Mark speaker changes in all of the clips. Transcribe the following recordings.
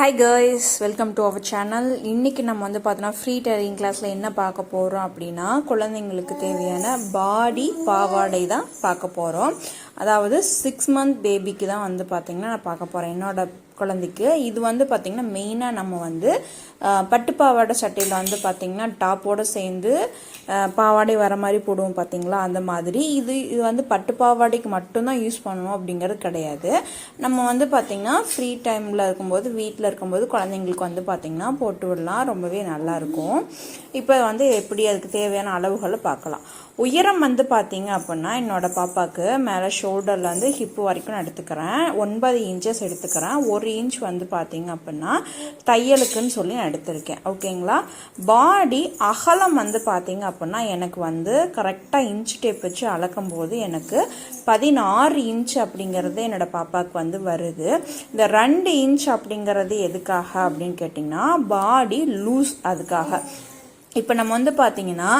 Speaker 1: Hi girls, welcome to our channel. இன்றைக்கி நம்ம வந்து பார்த்தோன்னா ஃப்ரீ டெய்லரிங் கிளாஸில் என்ன பார்க்க போகிறோம் அப்படின்னா, குழந்தைங்களுக்கு தேவையான பாடி பாவாடை தான் பார்க்க போகிறோம். அதாவது 6 month பேபிக்கு தான் வந்து பார்த்திங்கன்னா நான் பார்க்க போகிறேன், என்னோட குழந்தைக்கு. இது வந்து பார்த்திங்கன்னா மெயினாக நம்ம வந்து பட்டு பாவாடை சட்டையில் வந்து பார்த்திங்கன்னா டாப்போடு சேர்ந்து பாவாடை வர மாதிரி போடுவோம் பார்த்திங்களா, அந்த மாதிரி. இது வந்து பட்டு பாவாடைக்கு மட்டும்தான் யூஸ் பண்ணுவோம் அப்படிங்கிறது கிடையாது. நம்ம வந்து பார்த்திங்கன்னா ஃப்ரீ டைமில் இருக்கும்போது, வீட்டில் இருக்கும்போது குழந்தைங்களுக்கு வந்து பார்த்திங்கன்னா போட்டு விடலாம், ரொம்பவே நல்லாயிருக்கும். இப்போ வந்து எப்படி அதுக்கு தேவையான அளவுகளை பார்க்கலாம். உயரம் வந்து பார்த்தீங்க அப்படின்னா, என்னோடய பாப்பாவுக்கு மேலே ஷோல்டர்லேருந்து ஹிப்பு வரைக்கும் நான் எடுத்துக்கிறேன். 9 inches எடுத்துக்கிறேன். 1 inch வந்து பார்த்தீங்க அப்படின்னா தையலுக்குன்னு சொல்லி நான் எடுத்திருக்கேன். ஓகேங்களா. பாடி அகலம் வந்து பார்த்தீங்க அப்படின்னா எனக்கு வந்து கரெக்டாக இன்ச் டேப் வச்சு அளக்கும் போது எனக்கு 16 inch அப்படிங்கிறது என்னோடய பாப்பாவுக்கு வந்து வருது. இந்த 2 inch அப்படிங்கிறது எதுக்காக அப்படின்னு கேட்டிங்கன்னா, பாடி லூஸ், அதுக்காக. இப்போ நம்ம வந்து பார்த்தீங்கன்னா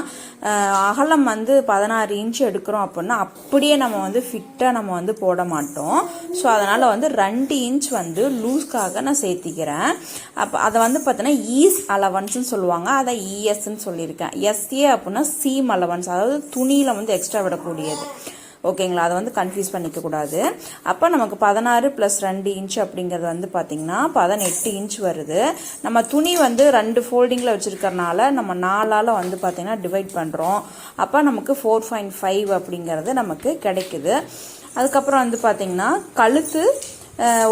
Speaker 1: அகலம் வந்து 16 inch எடுக்கிறோம் அப்படின்னா அப்படியே நம்ம வந்து ஃபிட்டாக நம்ம வந்து போட மாட்டோம். ஸோ அதனால் வந்து 2 inch வந்து லூஸ்க்காக நான் சேர்த்திக்கிறேன். அப்போ அதை வந்து பார்த்தீங்கன்னா ஈஸ் அலவன்ஸ்ன்னு சொல்லுவாங்க, அதை இஎஸ்ன்னு சொல்லியிருக்கேன். எஸ்ஏ அப்படின்னா சீம் அலவன்ஸ், அதாவது துணியில் வந்து எக்ஸ்ட்ரா விடக்கூடியது. ஓகேங்களா, அதை வந்து கன்ஃபியூஸ் பண்ணிக்கக்கூடாது. அப்போ நமக்கு 16 + 2 inch அப்படிங்கிறது வந்து பார்த்திங்கன்னா 18 inch வருது. நம்ம துணி வந்து 2 ஃபோல்டிங்கில் வச்சுருக்கறனால நம்ம 4ஆல் வந்து பார்த்திங்கன்னா டிவைட் பண்ணுறோம். அப்போ நமக்கு 4.5 அப்படிங்கிறது நமக்கு கிடைக்குது. அதுக்கப்புறம் வந்து பார்த்திங்கன்னா கழுத்து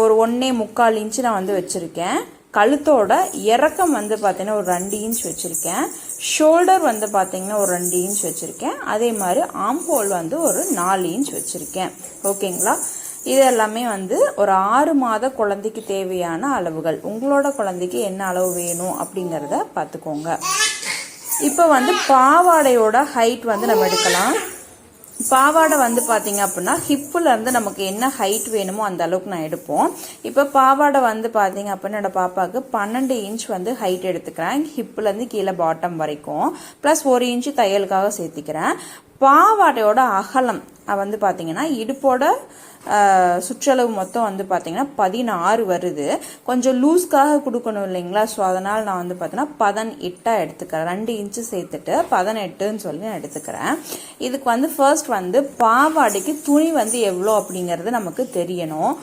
Speaker 1: ஒரு 1.25 inch நான் வந்து வச்சுருக்கேன். கழுத்தோட இறக்கம் வந்து பார்த்தீங்கன்னா ஒரு 2 inch வச்சுருக்கேன். ஷோல்டர் வந்து பார்த்தீங்கன்னா ஒரு 2 inch வச்சுருக்கேன். அதே மாதிரி ஆம்ஹோல் வந்து ஒரு 4 inch வச்சுருக்கேன். ஓகேங்களா. இது எல்லாமே வந்து ஒரு 6 மாத குழந்தைக்கு தேவையான அளவுகள். உங்களோட குழந்தைக்கு என்ன அளவு வேணும் அப்படிங்கிறத பார்த்துக்கோங்க. இப்போ வந்து பாவாடையோட ஹைட் வந்து நம்ம எடுக்கலாம். பாவாடை வந்து பார்த்தீங்க அப்படின்னா ஹிப்புலேருந்து நமக்கு என்ன ஹைட் வேணுமோ அந்த அளவுக்கு நான் எடுப்போம். இப்போ பாவாடை வந்து பார்த்தீங்க அப்படின்னா என்னோட பாப்பாவுக்கு 12 inch வந்து ஹைட் எடுத்துக்கிறேன், ஹிப்புலேருந்து கீழே பாட்டம் வரைக்கும். Plus 1 inch தையலுக்காக சேர்த்திக்கிறேன். பாவாடையோட அகலம் வந்து பார்த்தீங்கன்னா இடுப்போட சுற்றளவு மொத்தம் வந்து பார்த்தீங்கன்னா 16 வருது. கொஞ்சம் லூஸ்க்காக கொடுக்கணும் இல்லைங்களா. ஸோ அதனால் நான் வந்து பார்த்தீங்கன்னா 18 எடுத்துக்கிறேன். 2 inch சேர்த்துட்டு 18ன்னு சொல்லி நான் எடுத்துக்கிறேன். இதுக்கு வந்து ஃபர்ஸ்ட் வந்து பாவாடைக்கு துணி வந்து எவ்வளோ அப்படிங்கிறது நமக்கு தெரியணும்.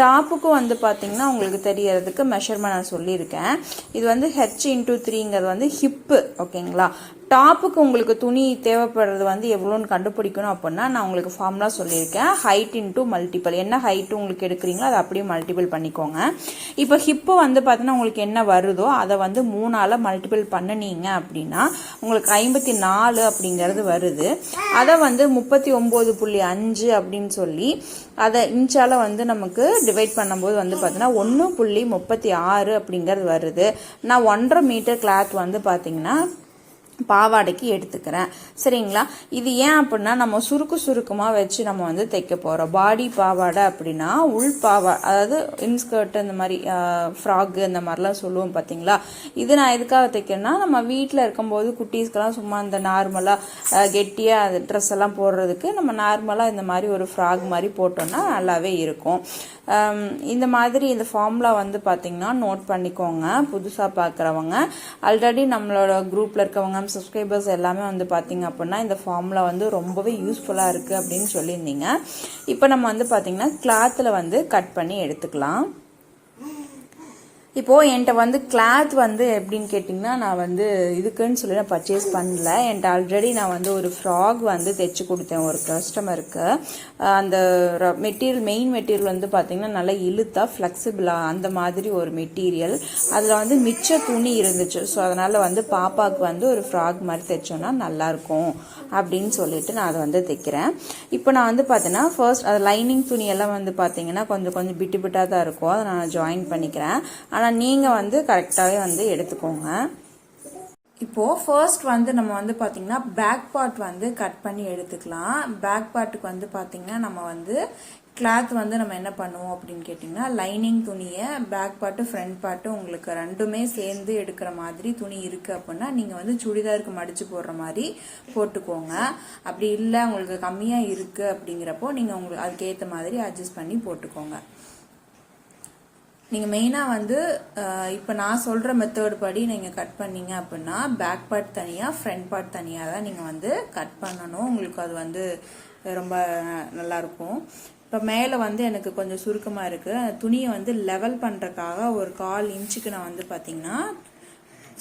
Speaker 1: டாப்புக்கும் வந்து பார்த்தீங்கன்னா உங்களுக்கு தெரியறதுக்கு மெஷர்மெண்ட் நான் சொல்லியிருக்கேன். இது வந்து H×3ங்கிறது வந்து ஹிப்பு. ஓகேங்களா. டாப்புக்கு உங்களுக்கு துணி தேவைப்படுறது வந்து எவ்வளோன்னு கண்டுபிடிக்கணும் அப்படின்னா நான் உங்களுக்கு ஃபார்முலா சொல்லியிருக்கேன். Height into multiple. என்ன ஹைட்டு உங்களுக்கு எடுக்கிறீங்களோ அதை அப்படியே மல்டிபிள் பண்ணிக்கோங்க. இப்போ ஹிப்பு வந்து பார்த்தீங்கன்னா உங்களுக்கு என்ன வருதோ அதை வந்து 3ஆல் மல்டிபிள் பண்ணினீங்க அப்படின்னா உங்களுக்கு 54 அப்படிங்கிறது வருது. அதை வந்து 39.5 அப்படின்னு சொல்லி அதை இன்ச்சால் வந்து நமக்கு டிவைட் பண்ணும்போது வந்து பார்த்தீங்கன்னா 1.36 அப்படிங்கிறது வருது. நான் 1.5 மீட்டர் கிளாத் வந்து பார்த்தீங்கன்னா பாவாடைக்கு எடுத்துக்கிறேன். சரிங்களா. இது ஏன் அப்படின்னா நம்ம சுருக்கமாக வச்சு நம்ம வந்து தைக்க போகிறோம். பாடி பாவாடை அப்படின்னா உள் அதாவது இன்ஸ்கர்ட், இந்த மாதிரி ஃப்ராக்கு இந்த மாதிரிலாம் சொல்லுவோம் பார்த்தீங்களா. இது நான் எதுக்காக தைக்கிறேன்னா, நம்ம வீட்டில் இருக்கும்போது குட்டீஸ்க்கெல்லாம் சும்மா இந்த நார்மலாக கெட்டியாக ட்ரெஸ் எல்லாம் போடுறதுக்கு நம்ம நார்மலாக இந்த மாதிரி ஒரு ஃப்ராக் மாதிரி போட்டோம்னா நல்லாவே இருக்கும். இந்த மாதிரி இந்த ஃபார்முலா வந்து பார்த்தீங்கன்னா நோட் பண்ணிக்கோங்க. புதுசாக பார்க்குறவங்க, ஆல்ரெடி நம்மளோட குரூப்பில் இருக்கவங்க சப்ஸ்கிரைபர்ஸ் எல்லாமே வந்து பார்த்தீங்க அப்படின்னா இந்த ஃபார்முலா வந்து ரொம்பவே யூஸ்ஃபுல்லாக இருக்குது அப்படின்னு சொல்லியிருந்தீங்க. இப்போ நம்ம வந்து பார்த்தீங்கன்னா கிளாத்தில் வந்து கட் பண்ணி எடுத்துக்கலாம். இப்போது என்கிட்ட வந்து கிளாத் வந்து எப்படின்னு கேட்டிங்கன்னா, நான் வந்து இதுக்குன்னு சொல்லி நான் பர்ச்சேஸ் பண்ணல. என்கிட்ட ஆல்ரெடி நான் வந்து ஒரு ஃப்ராக் வந்து தைச்சி கொடுத்தேன் ஒரு கஸ்டமருக்கு. அந்த மெயின் மெட்டீரியல் வந்து பார்த்திங்கன்னா நல்லா இழுத்தா ஃப்ளெக்சிபிளாக அந்த மாதிரி ஒரு மெட்டீரியல். அதில் வந்து மிச்ச துணி இருந்துச்சு. ஸோ அதனால் வந்து பாப்பாவுக்கு வந்து ஒரு ஃப்ராக் மாதிரி தைச்சோன்னா நல்லாயிருக்கும் அப்படின்னு சொல்லிட்டு நான் அதை வந்து தைக்கிறேன். இப்போ நான் வந்து பார்த்தீங்கன்னா ஃபர்ஸ்ட் அது லைனிங் துணியெல்லாம் வந்து பார்த்தீங்கன்னா கொஞ்சம் பிட்டு பிட்டாக தான் இருக்கும். அதை நான் ஜாயின் பண்ணிக்கிறேன். ஆனால் நீங்கள் வந்து கரெக்டாகவே வந்து எடுத்துக்கோங்க. இப்போது ஃபர்ஸ்ட் வந்து நம்ம வந்து பார்த்திங்கன்னா பேக் பார்ட் வந்து கட் பண்ணி எடுத்துக்கலாம். பேக் பார்ட்டுக்கு வந்து பார்த்திங்கன்னா நம்ம வந்து கிளாத் வந்து நம்ம என்ன பண்ணுவோம் அப்படின்னு கேட்டிங்கன்னா, லைனிங் துணியை பேக் பார்ட்டு ஃப்ரண்ட் பார்ட்டு உங்களுக்கு ரெண்டுமே சேர்ந்து எடுக்கிற மாதிரி துணி இருக்குது அப்படின்னா நீங்கள் வந்து சுடிதாருக்கு மடித்து போடுற மாதிரி போட்டுக்கோங்க. அப்படி இல்லை உங்களுக்கு கம்மியாக இருக்குது அப்படிங்கிறப்போ நீங்கள் உங்களுக்கு அதுக்கேற்ற மாதிரி அட்ஜஸ்ட் பண்ணி போட்டுக்கோங்க. நீங்கள் மெயினாக வந்து இப்போ நான் சொல்கிற மெத்தட் படி நீங்கள் கட் பண்ணீங்க அப்படின்னா பேக் பார்ட் தனியாக ஃப்ரண்ட் பார்ட் தனியாக தான் நீங்கள் வந்து கட் பண்ணணும். உங்களுக்கு அது வந்து ரொம்ப நல்லாயிருக்கும். இப்போ மேலே வந்து எனக்கு கொஞ்சம் சுருக்கமாக இருக்குது. துணியை வந்து லெவல் பண்ணுறதுக்காக ஒரு 1/4 இன்ச்சுக்கு நான் வந்து பார்த்திங்கன்னா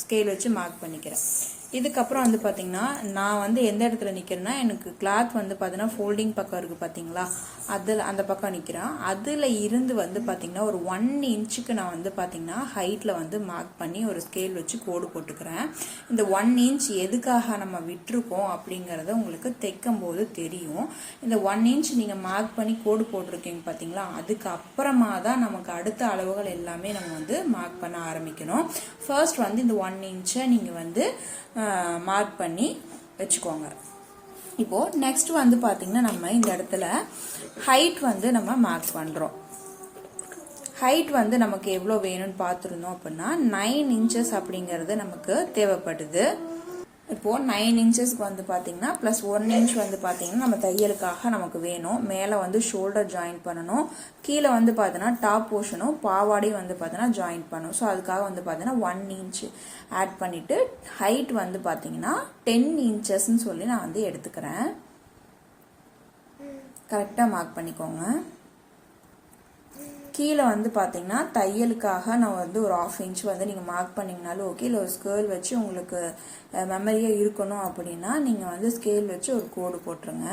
Speaker 1: ஸ்கேல் வச்சு மார்க் பண்ணிக்கிறேன். இதுக்கப்புறம் வந்து பார்த்திங்கன்னா நான் வந்து எந்த இடத்துல நிற்கிறேன்னா எனக்கு கிளாத் வந்து பார்த்தீங்கன்னா ஃபோல்டிங் பக்கம் இருக்குது பார்த்தீங்களா, அதில் அந்த பக்கம் நிற்கிறேன். அதில் இருந்து வந்து பார்த்திங்கன்னா ஒரு 1 இன்ச்சுக்கு நான் வந்து பார்த்திங்கன்னா ஹைட்டில் வந்து மார்க் பண்ணி ஒரு ஸ்கேல் வச்சு கோடு போட்டுக்கிறேன். இந்த 1 இன்ச் எதுக்காக நம்ம விட்டுருக்கோம் அப்படிங்கிறத உங்களுக்கு தைக்கும் போது தெரியும். இந்த 1 இன்ச் நீங்கள் மார்க் பண்ணி கோடு போட்டிருக்கீங்க பார்த்தீங்களா, அதுக்கு அப்புறமா தான் நமக்கு அடுத்த அளவுகள் எல்லாமே நம்ம வந்து மார்க் பண்ண ஆரம்பிக்கணும். ஃபர்ஸ்ட் வந்து இந்த 1 இன்ச்சை நீங்கள் வந்து மார்க் பண்ணி வச்சுக்கோங்க. இப்போது நெக்ஸ்ட் வந்து பார்த்திங்கன்னா நம்ம இந்த இடத்துல ஹைட் வந்து நம்ம மார்க் பண்ணுறோம். ஹைட் வந்து நமக்கு எவ்வளோ வேணும்னு பார்த்துருந்தோம் அப்படின்னா 9 இன்ச்சஸ் அப்படிங்கிறது நமக்கு தேவைப்படுது. இப்போது 9 இன்ச்சஸ்க்கு வந்து பார்த்திங்கன்னா ப்ளஸ் 1 இன்ச் வந்து பார்த்திங்கன்னா நம்ம தையலுக்காக நமக்கு வேணும். மேலே வந்து ஷோல்டர் ஜாயின் பண்ணணும், கீழே வந்து பார்த்தீங்கன்னா டாப் போர்ஷனும் பாவாடையும் வந்து பார்த்தீங்கன்னா ஜாயின் பண்ணணும். ஸோ அதுக்காக வந்து பார்த்தீங்கன்னா 1 இன்ச் ஆட் பண்ணிவிட்டு ஹைட் வந்து பார்த்தீங்கன்னா 10 இன்ச்சஸ்ன்னு சொல்லி நான் வந்து எடுத்துக்கிறேன். கரெக்டாக மார்க் பண்ணிக்கோங்க. கீழே வந்து பார்த்தீங்கன்னா தையலுக்காக நான் வந்து ஒரு 1/2 இன்ச் வந்து நீங்கள் மார்க் பண்ணிங்கனாலும் ஓகே, இல்லை ஒரு ஸ்கேல் வச்சு உங்களுக்கு மெமரியாக இருக்கணும் அப்படின்னா நீங்கள் வந்து ஸ்கேல் வச்சு ஒரு கோடு போட்டுருங்க.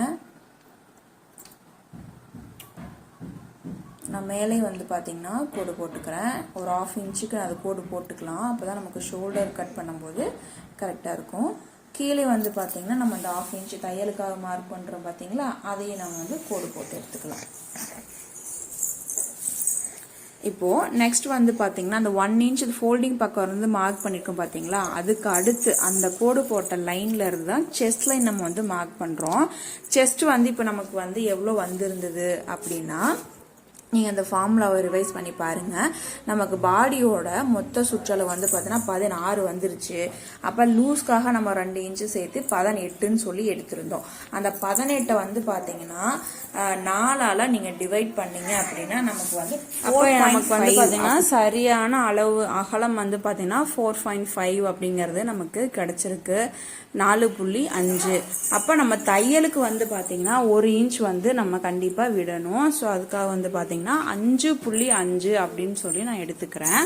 Speaker 1: நான் மேலே வந்து பார்த்தீங்கன்னா கோடு போட்டுக்கிறேன். ஒரு 1/2 இன்ச்சுக்கு அது கோடு போட்டுக்கலாம். அப்போ தான் நமக்கு ஷோல்டர் கட் பண்ணும்போது கரெக்டாக இருக்கும். கீழே வந்து பார்த்தீங்கன்னா நம்ம அந்த 1/2 இன்ச்சு தையலுக்காக மார்க் பண்ணுறோம் பார்த்தீங்களா, அதையும் நம்ம வந்து கோடு போட்டு எடுத்துக்கலாம். இப்போது நெக்ஸ்ட் வந்து பார்த்தீங்கன்னா அந்த 1 இன்ச் ஃபோல்டிங் பக்கம் இருந்து மார்க் பண்ணியிருக்கோம் பார்த்தீங்களா, அதுக்கு அடுத்து அந்த கோடு போட்ட லைனில் இருந்து தான் செஸ்ட் லைன் நம்ம வந்து மார்க் பண்ணுறோம். செஸ்ட் வந்து இப்போ நமக்கு வந்து எவ்வளோ வந்திருந்தது அப்படின்னா நீங்கள் அந்த ஃபார்முலாவை ரிவைஸ் பண்ணி பாருங்கள். நமக்கு பாடியோட மொத்த சுற்றளவு வந்து பார்த்தீங்கன்னா 16 வந்துருச்சு. அப்போ லூஸ்க்காக நம்ம 2 இன்ச்சு சேர்த்து 18ன்னு சொல்லி எடுத்திருந்தோம். அந்த 18 வந்து பார்த்தீங்கன்னா 4ஆல் நீங்கள் டிவைட் பண்ணீங்க அப்படின்னா நமக்கு வந்து நமக்கு வந்து பார்த்தீங்கன்னா சரியான அளவு அகலம் வந்து பார்த்தீங்கன்னா 4.5 அப்படிங்கிறது நமக்கு கிடைச்சிருக்கு. 4.5. அப்போ நம்ம தையலுக்கு வந்து பார்த்தீங்கன்னா 1 இன்ச் வந்து நம்ம கண்டிப்பாக விடணும். ஸோ அதுக்காக வந்து பார்த்தீங்கன்னா 5.5 அப்படின்னு சொல்லி நான் எடுத்துக்கிறேன்.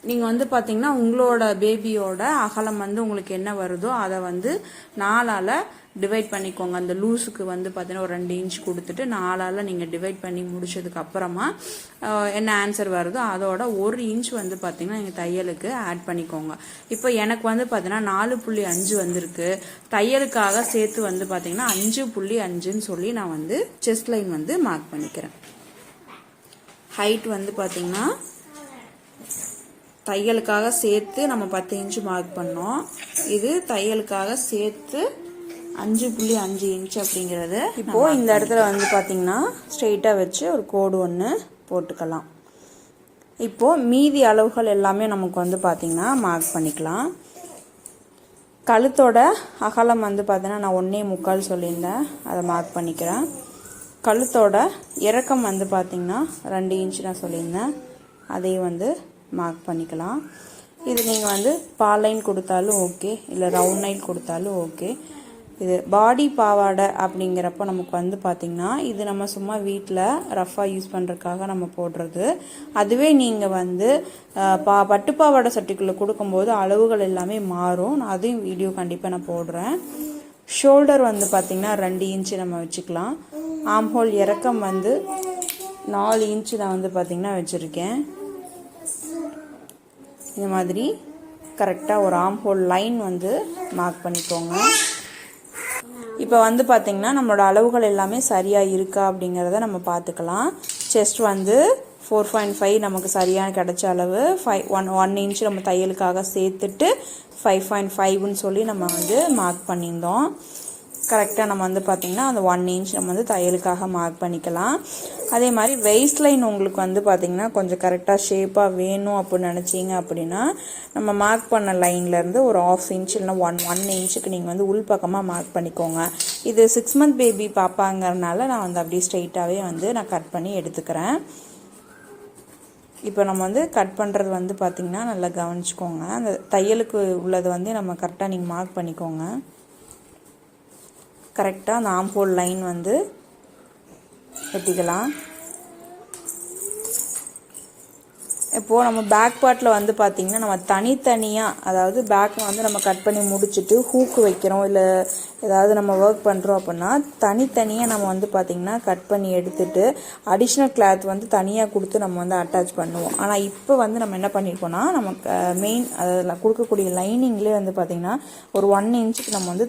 Speaker 1: நீங்கள் வந்து பார்த்தீங்கன்னா உங்களோட பேபியோட அகலம் வந்து உங்களுக்கு என்ன வருதோ அதை வந்து 4ஆல் டிவைட் பண்ணிக்கோங்க. அந்த லூஸுக்கு வந்து பார்த்தீங்கன்னா ஒரு 2 இன்ச் கொடுத்துட்டு 4ஆல் நீங்கள் டிவைட் பண்ணி முடிச்சதுக்கு அப்புறமா என்ன ஆன்சர் வருதோ அதோட 1 இன்ச் வந்து பார்த்தீங்கன்னா நீங்கள் தையலுக்கு ஆட் பண்ணிக்கோங்க. இப்போ எனக்கு வந்து பார்த்தீங்கன்னா 4.5 வந்திருக்கு. தையலுக்காக சேர்த்து வந்து பார்த்தீங்கன்னா 5.5ன்னு சொல்லி நான் வந்து செஸ்ட் லைன் வந்து மார்க் பண்ணிக்கிறேன். ஹைட் வந்து பார்த்தீங்கன்னா தையலுக்காக சேர்த்து நம்ம 10 இன்ச்சு மார்க் பண்ணோம். இது தையலுக்காக சேர்த்து 5.5 இன்ச் அப்படிங்கிறது. இப்போது இந்த இடத்துல வந்து பார்த்தீங்கன்னா ஸ்ட்ரெயிட்டாக வச்சு ஒரு கோடு ஒன்று போட்டுக்கலாம். இப்போது மீதி அளவுகள் எல்லாமே நமக்கு வந்து பார்த்தீங்கன்னா மார்க் பண்ணிக்கலாம். கழுத்தோட அகலம் வந்து பார்த்தீங்கன்னா நான் 1.25 சொல்லியிருந்தேன், அதை மார்க் பண்ணிக்கிறேன். கழுத்தோட இறக்கம் வந்து பார்த்தீங்கன்னா 2 இன்ச் நான் சொல்லியிருந்தேன், அதையும் வந்து மார்க் பண்ணிக்கலாம். இது நீங்கள் வந்து பாலைன் கொடுத்தாலும் ஓகே, இல்லை ரவுண்ட் நைல் கொடுத்தாலும் ஓகே. இது பாடி பாவாடை அப்படிங்கிறப்போ நமக்கு வந்து பார்த்திங்கன்னா இது நம்ம சும்மா வீட்டில் ரஃபாக யூஸ் பண்ணுறதுக்காக நம்ம போடுறது. அதுவே நீங்கள் வந்து பட்டுப்பாவாடை சட்டிக்குள்ளே கொடுக்கும்போது அளவுகள் எல்லாமே மாறும். நான் அதையும் வீடியோ கண்டிப்பாக நான் போடுறேன். ஷோல்டர் வந்து பார்த்திங்கன்னா 2 இன்ச்சு நம்ம வச்சுக்கலாம். ஆம்ஹோல் இறக்கம் வந்து 4 இன்ச்சு நான் வந்து பார்த்திங்கன்னா வச்சுருக்கேன். இந்த மாதிரி கரெக்டாக ஒரு ஆம்ஹோல் லைன் வந்து மார்க் பண்ணிக்கோங்க. இப்போ வந்து பார்த்திங்கன்னா நம்மளோட அளவுகள் எல்லாமே சரியாக இருக்கா அப்படிங்கிறத நம்ம பார்த்துக்கலாம். செஸ்ட் வந்து 4.5 நமக்கு சரியான கிடைச்ச அளவு. 1 இன்ச் நம்ம தையலுக்காக சேர்த்துட்டு 5.5ன்னு சொல்லி நம்ம வந்து மார்க் பண்ணியிருந்தோம். கரெக்டாக நம்ம வந்து பார்த்திங்கன்னா அந்த 1 இன்ச் நம்ம வந்து தையலுக்காக மார்க் பண்ணிக்கலாம். அதே மாதிரி வெயிஸ்ட் லைன் உங்களுக்கு வந்து பார்த்திங்கன்னா கொஞ்சம் கரெக்டாக ஷேப்பாக வேணும் அப்படின்னு நினச்சிங்க அப்படின்னா நம்ம மார்க் பண்ண லைன்லேருந்து ஒரு 1/2 இன்ச் இல்லைனா 1 இன்ச்சுக்கு நீங்கள் வந்து உள் பக்கமாக மார்க் பண்ணிக்கோங்க. இது 6 month பேபி பாப்பாங்கிறதுனால நான் வந்து அப்படியே ஸ்ட்ரெயிட்டாகவே வந்து நான் கட் பண்ணி எடுத்துக்கிறேன். இப்போ நம்ம வந்து கட் பண்ணுறது வந்து பார்த்திங்கன்னா நல்லா கவனிச்சுக்கோங்க. அந்த தையலுக்கு உள்ளது வந்து நம்ம கரெக்டாக நீங்கள் மார்க் பண்ணிக்கோங்க. கரெக்டாக அந்த ஆம்ஹோல் லைன் வந்து வெட்டிக்கலாம். இப்போது நம்ம பேக் பார்ட்டில் வந்து பார்த்திங்கன்னா நம்ம தனித்தனியாக, அதாவது பேக் வந்து நம்ம கட் பண்ணி முடிச்சுட்டு ஹூக்கு வைக்கிறோம் இல்லை ஏதாவது நம்ம ஒர்க் பண்ணுறோம் அப்படின்னா தனித்தனியாக நம்ம வந்து பார்த்திங்கன்னா கட் பண்ணி எடுத்துட்டு அடிஷ்னல் கிளாத் வந்து தனியாக கொடுத்து நம்ம வந்து அட்டாச் பண்ணுவோம். ஆனால் இப்போ வந்து நம்ம என்ன பண்ணியிருக்கோம்னா நமக்கு மெயின் அதில் கொடுக்கக்கூடிய லைனிங்லேயே வந்து பார்த்திங்கன்னா ஒரு 1 இன்ச்சுக்கு நம்ம வந்து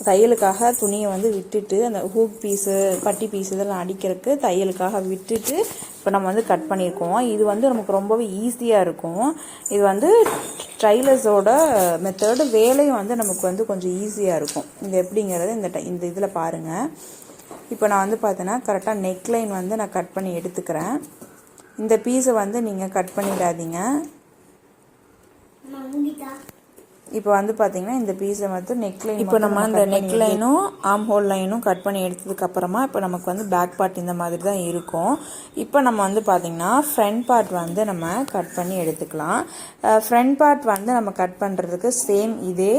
Speaker 1: தையலுக்காக துணியை வந்து விட்டுட்டு அந்த ஹூக் பீஸு பட்டி பீஸ் இதெல்லாம் அடிக்கிறதுக்கு தையலுக்காக விட்டுட்டு இப்போ நம்ம வந்து கட் பண்ணியிருக்கோம். இது வந்து நமக்கு ரொம்பவே ஈஸியாக இருக்கும். இது வந்து டைலர்ஸோட மெத்தடு, வேலையும் வந்து நமக்கு வந்து கொஞ்சம் ஈஸியாக இருக்கும். இது எப்படிங்கிறது இந்த இதில் பாருங்கள். இப்போ நான் வந்து பார்த்தேன்னா கரெக்டாக நெக்லைன் வந்து நான் கட் பண்ணி எடுத்துக்கிறேன். இந்த பீஸை வந்து நீங்கள் கட் பண்ணிடாதீங்க. இப்போ வந்து பார்த்தீங்கன்னா இந்த பீஸை வந்து நெக்லைன், இப்போ நம்ம இந்த நெக்லைனும் ஆம்ஹோல் லைனும் கட் பண்ணி எடுத்ததுக்கப்புறமா இப்போ நமக்கு வந்து பேக் பார்ட் இந்த மாதிரி தான் இருக்கும். இப்போ நம்ம வந்து பார்த்திங்கன்னா ஃப்ரண்ட் பார்ட் வந்து நம்ம கட் பண்ணி எடுத்துக்கலாம். ஃப்ரண்ட் பார்ட் வந்து நம்ம கட் பண்ணுறதுக்கு சேம் இதே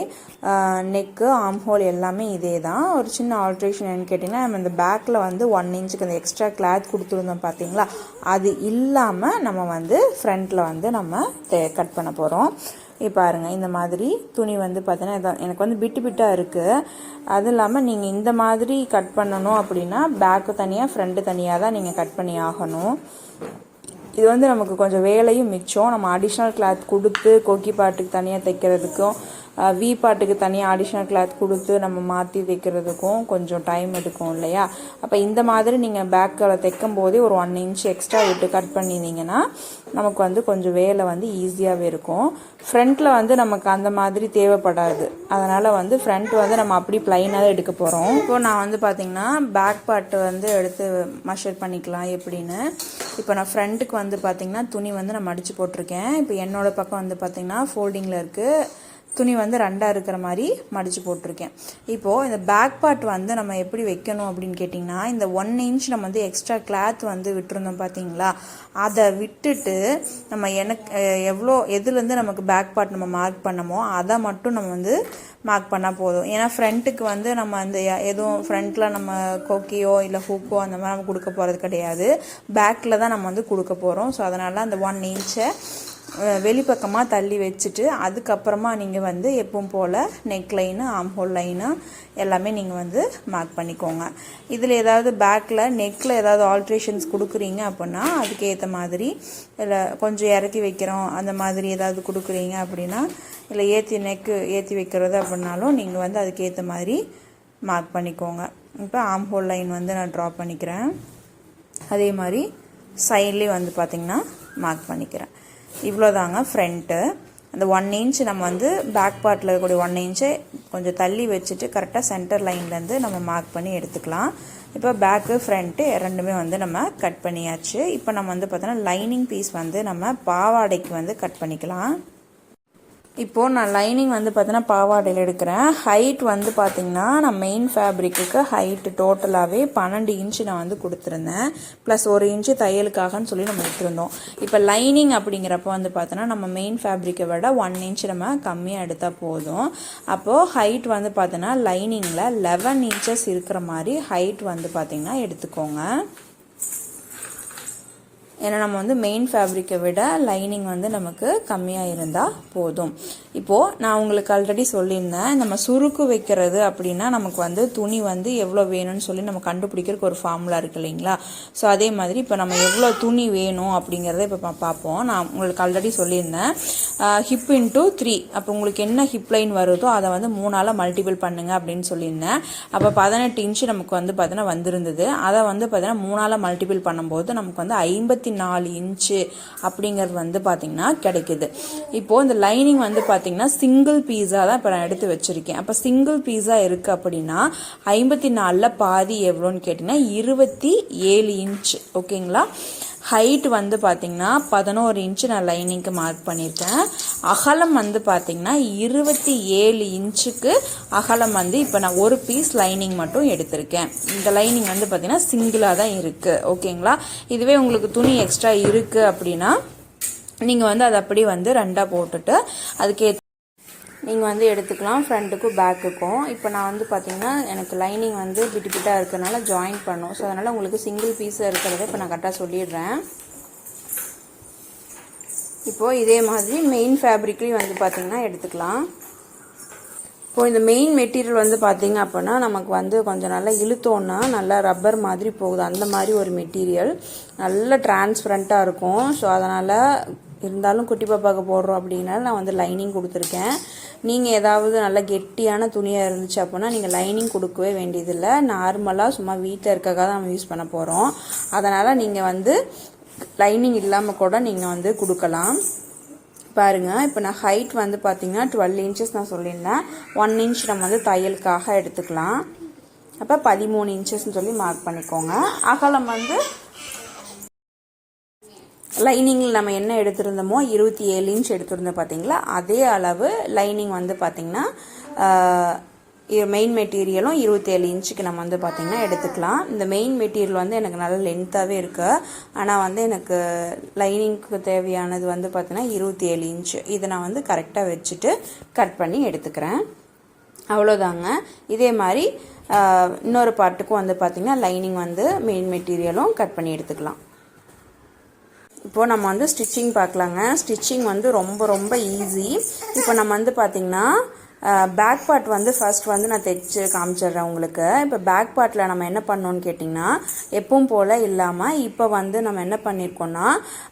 Speaker 1: நெக்கு ஆம்ஹோல் எல்லாமே இதே தான். ஒரு சின்ன ஆல்ட்ரேஷன் என்னன்னு கேட்டிங்கன்னா நம்ம இந்த பேக்கில் வந்து 1 இன்ச்சுக்கு அந்த எக்ஸ்ட்ரா கிளாத் கொடுத்துருந்தோம் பார்த்தீங்களா, அது இல்லாமல் நம்ம வந்து ஃப்ரண்ட்டில் வந்து நம்ம கட் பண்ண போகிறோம். இப்போ பாருங்க, இந்த மாதிரி துணி வந்து பார்த்தீங்கன்னா எனக்கு வந்து பிட்டாக இருக்குது. அது இல்லாமல் நீங்கள் இந்த மாதிரி கட் பண்ணணும் அப்படின்னா பேக்கு தனியாக ஃப்ரண்ட்டு தனியாக தான் நீங்கள் கட் பண்ணி ஆகணும். இது வந்து நமக்கு கொஞ்சம் வேலையும் மிச்சம். நம்ம அடிஷ்னல் கிளாத் கொடுத்து கொக்கி பாட்டுக்கு தனியாக தைக்கிறதுக்கும் வி பாட்டுக்கு தனியாக அடிஷ்னல் கிளாத் கொடுத்து நம்ம மாற்றி தைக்கிறதுக்கும் கொஞ்சம் டைம் எடுக்கும் இல்லையா. அப்போ இந்த மாதிரி நீங்கள் பேக்கில் தைக்கும் போதே ஒரு 1 இன்ச் எக்ஸ்ட்ரா விட்டு கட் பண்ணினீங்கன்னா நமக்கு வந்து கொஞ்சம் வேலை வந்து ஈஸியாகவே இருக்கும். ஃப்ரண்ட்டில் வந்து நமக்கு அந்த மாதிரி தேவைப்படாது. அதனால் வந்து ஃப்ரண்ட் வந்து நம்ம அப்படி ப்ளைனாக எடுக்க போகிறோம். இப்போது நான் வந்து பார்த்திங்கன்னா பேக் பார்ட்டு வந்து எடுத்து மெஷர் பண்ணிக்கலாம் எப்படின்னு. இப்போ நான் ஃப்ரண்ட்டுக்கு வந்து பார்த்திங்கன்னா துணி வந்து நான் மடித்து போட்டிருக்கேன். இப்போ என்னோடய பக்கம் வந்து பார்த்திங்கன்னா ஃபோல்டிங்கில் இருக்குது. துணி வந்து 2ஆக இருக்கிற மாதிரி மடித்து போட்டிருக்கேன். இப்போது இந்த பேக் பார்ட் வந்து நம்ம எப்படி வைக்கணும் அப்படின்னு கேட்டிங்கன்னா இந்த 1 இன்ச் நம்ம வந்து எக்ஸ்ட்ரா கிளாத் வந்து விட்டுருந்தோம் பார்த்தீங்களா, அதை விட்டுட்டு நம்ம எதுலேருந்து நமக்கு பேக் பார்ட் நம்ம மார்க் பண்ணமோ அதை மட்டும் நம்ம வந்து மார்க் பண்ணால் போதும். ஏன்னா ஃப்ரண்ட்டுக்கு வந்து நம்ம அந்த எதுவும் ஃப்ரண்ட்டில் நம்ம கொக்கியோ இல்லை ஹூக்கோ அந்த மாதிரி நம்ம கொடுக்க போகிறது கிடையாது. பேக்கில் தான் நம்ம வந்து கொடுக்க போகிறோம். ஸோ அதனால் அந்த 1 இன்ச்சை வெளிப்பக்கமாக தள்ளி வச்சுட்டு அதுக்கப்புறமா நீங்கள் வந்து எப்பவும் போல் நெக் லைனு ஆம்ஹோல் லைனு எல்லாமே நீங்கள் வந்து மார்க் பண்ணிக்கோங்க. இதில் ஏதாவது பேக்கில் நெக்கில் ஏதாவது ஆல்ட்ரேஷன்ஸ் கொடுக்குறீங்க அப்படின்னா அதுக்கேற்ற மாதிரி, இல்லை கொஞ்சம் இறக்கி வைக்கிறோம் அந்த மாதிரி ஏதாவது கொடுக்குறீங்க அப்படின்னா, இல்லை ஏற்றி வைக்கிறது அப்படின்னாலும் நீங்கள் வந்து அதுக்கேற்ற மாதிரி மார்க் பண்ணிக்கோங்க. இப்போ ஆம்ஹோல் லைன் வந்து நான் ட்ரா பண்ணிக்கிறேன். அதே மாதிரி சைட்லேயும் வந்து பார்த்திங்கன்னா மார்க் பண்ணிக்கிறேன். இவ்வளோதாங்க ஃப்ரண்ட்டு. அந்த 1 இன்ச் நம்ம வந்து பேக் பார்ட்டில் இருக்கக்கூடிய 1 இன்ச்சை கொஞ்சம் தள்ளி வச்சுட்டு கரெக்டாக சென்டர் லைன்லேருந்து நம்ம மார்க் பண்ணி எடுத்துக்கலாம். இப்போ பேக்கு ஃப்ரண்ட்டு ரெண்டுமே வந்து நம்ம கட் பண்ணியாச்சு. இப்போ நம்ம வந்து பார்த்தோன்னா லைனிங் பீஸ் வந்து நம்ம பாவாடைக்கு வந்து கட் பண்ணிக்கலாம். இப்போது நான் லைனிங் வந்து பார்த்தீங்கன்னா பாவாடையில் எடுக்கிறேன். ஹைட் வந்து பார்த்திங்கன்னா நான் மெயின் ஃபேப்ரிக்கு ஹைட்டு டோட்டலாகவே 12 இன்ச்சு நான் வந்து கொடுத்துருந்தேன். ப்ளஸ் 1 இன்ச்சு தையலுக்காகன்னு சொல்லி நம்ம எடுத்துருந்தோம். இப்போ லைனிங் அப்படிங்கிறப்ப வந்து பார்த்தோன்னா நம்ம மெயின் ஃபேப்ரிக்கை விட 1 இன்ச் நம்ம கம்மியாக எடுத்தால் போதும். அப்போது ஹைட் வந்து பார்த்தோன்னா லைனிங்கில் 11 இன்ச்சஸ் இருக்கிற மாதிரி ஹைட் வந்து பார்த்திங்கன்னா எடுத்துக்கோங்க. ஏன்னா நம்ம வந்து மெயின் ஃபேப்ரிக்கை விட லைனிங் வந்து நமக்கு கம்மியாக இருந்தால் போதும். இப்போது நான் உங்களுக்கு ஆல்ரெடி சொல்லியிருந்தேன், நம்ம சுருக்கு வைக்கிறது அப்படின்னா நமக்கு வந்து துணி வந்து எவ்வளோ வேணும்னு சொல்லி நம்ம கண்டுபிடிக்கிறதுக்கு ஒரு ஃபார்முலா இருக்குது இல்லைங்களா. ஸோ அதே மாதிரி இப்போ நம்ம எவ்வளோ துணி வேணும் அப்படிங்கிறத இப்போ பார்ப்போம். நான் உங்களுக்கு ஆல்ரெடி சொல்லியிருந்தேன் ஹிப் இன்ட்டு 3. அப்போ உங்களுக்கு என்ன ஹிப் லைன் வருதோ அதை வந்து 3ஆல் மல்டிபிள் பண்ணுங்க அப்படின்னு சொல்லியிருந்தேன். அப்போ 18 இன்ச்சு நமக்கு வந்து பார்த்தீங்கன்னா வந்திருந்தது. அதை வந்து பார்த்தீங்கன்னா 3ஆல் மல்டிபிள் பண்ணும்போது நமக்கு வந்து 54 இன்ச்சு அப்படிங்கிறது வந்து பார்த்தீங்கன்னா கிடைக்குது. இப்போது இந்த லைனிங் வந்து பார்த்தீங்கன்னா சிங்கிள் பீஸா தான் இப்போ நான் எடுத்து வச்சிருக்கேன். அப்போ சிங்கிள் பீஸா இருக்கு அப்படின்னா 54ல் பாதி எவ்வளோன்னு கேட்டிங்கன்னா 27 இன்ச். ஓகேங்களா. ஹைட் வந்து பார்த்திங்கன்னா 11 இன்ச்சு நான் லைனிங்க்கு மார்க் பண்ணியிருக்கேன். அகலம் வந்து பார்த்திங்கன்னா 27 இன்ச்சுக்கு அகலம் வந்து இப்போ நான் ஒரு பீஸ் லைனிங் மட்டும் எடுத்திருக்கேன். இந்த லைனிங் வந்து பார்த்திங்கன்னா சிங்கிளாக தான் இருக்குது. ஓகேங்களா? இதுவே உங்களுக்கு துணி எக்ஸ்ட்ரா இருக்குது அப்படின்னா நீங்கள் வந்து அதை அப்படி வந்து ரெண்டாக போட்டுட்டு அதுக்கேற்ற நீங்கள் வந்து எடுத்துக்கலாம் ஃப்ரண்ட்டுக்கும் பேக்குக்கும். இப்போ நான் வந்து பார்த்திங்கன்னா எனக்கு லைனிங் வந்து பிட்டு பிட்டாக இருக்கிறதுனால ஜாயின் பண்ணும். ஸோ அதனால் உங்களுக்கு சிங்கிள் பீஸ் இருக்கிறத இப்போ நான் கரெக்டாக சொல்லிடுறேன். இப்போது இதே மாதிரி மெயின் ஃபேப்ரிக்லேயும் வந்து பார்த்திங்கன்னா எடுத்துக்கலாம். இப்போது இந்த மெயின் மெட்டீரியல் வந்து பார்த்திங்க அப்படின்னா நமக்கு வந்து கொஞ்சம் நல்லா இழுத்தோன்னா நல்லா ரப்பர் மாதிரி போகுது. அந்த மாதிரி ஒரு மெட்டீரியல் நல்ல டிரான்ஸ்பரண்ட்டாக இருக்கும். ஸோ அதனால் இருந்தாலும் குட்டி பாப்பாவுக்கு போடுறோம் அப்படின்னால நான் வந்து லைனிங் கொடுத்துருக்கேன். நீங்கள் ஏதாவது நல்ல கெட்டியான துணியாக இருந்துச்சு அப்படின்னா நீங்கள் லைனிங் கொடுக்கவே வேண்டியதில்லை. நார்மலாக சும்மா வீட்டில் இருக்கக்காக தான் நம்ம யூஸ் பண்ண போகிறோம். அதனால் நீங்கள் வந்து லைனிங் இல்லாமல் கூட நீங்கள் வந்து கொடுக்கலாம். பாருங்கள், இப்போ நான் ஹைட் வந்து பார்த்திங்கன்னா 12 இன்ச்சஸ் நான் சொல்லியிருந்தேன். 1 இன்ச் நம்ம வந்து தையலுக்காக எடுத்துக்கலாம். அப்போ 13 இன்ச்சஸ்ன்னு சொல்லி மார்க் பண்ணிக்கோங்க. அகலம் வந்து லைனிங்கில் நம்ம என்ன எடுத்திருந்தோமோ 27 இன்ச் எடுத்திருந்தோம் பார்த்தீங்களா, அதே அளவு லைனிங் வந்து பார்த்திங்கன்னா மெயின் மெட்டீரியலும் 27 இன்ச்சுக்கு நம்ம வந்து பார்த்திங்கன்னா எடுத்துக்கலாம். இந்த மெயின் மெட்டீரியல் வந்து எனக்கு நல்ல லென்த்தாகவே இருக்குது. ஆனால் வந்து எனக்கு லைனிங்க்கு தேவையானது வந்து பார்த்திங்கன்னா 27 இன்ச்சு. இதை நான் வந்து கரெக்டாக வச்சுட்டு கட் பண்ணி எடுத்துக்கிறேன். அவ்வளோதாங்க. இதே மாதிரி இன்னொரு பார்ட்டுக்கும் வந்து பார்த்திங்கன்னா லைனிங் வந்து மெயின் மெட்டீரியலும் கட் பண்ணி எடுத்துக்கலாம். இப்போது நம்ம வந்து ஸ்டிச்சிங் பார்க்கலாங்க. ஸ்டிச்சிங் வந்து ரொம்ப ரொம்ப ஈஸி. இப்போ நம்ம வந்து பார்த்திங்கன்னா பேக் பார்ட் வந்து ஃபர்ஸ்ட் வந்து நான் தைச்சு காமிச்சிடுறேன் உங்களுக்கு. இப்போ பேக் பார்ட்டில் நம்ம என்ன பண்ணோன்னு கேட்டிங்கன்னா எப்பவும் போல் இல்லாமல் இப்போ வந்து நம்ம என்ன பண்ணியிருக்கோன்னா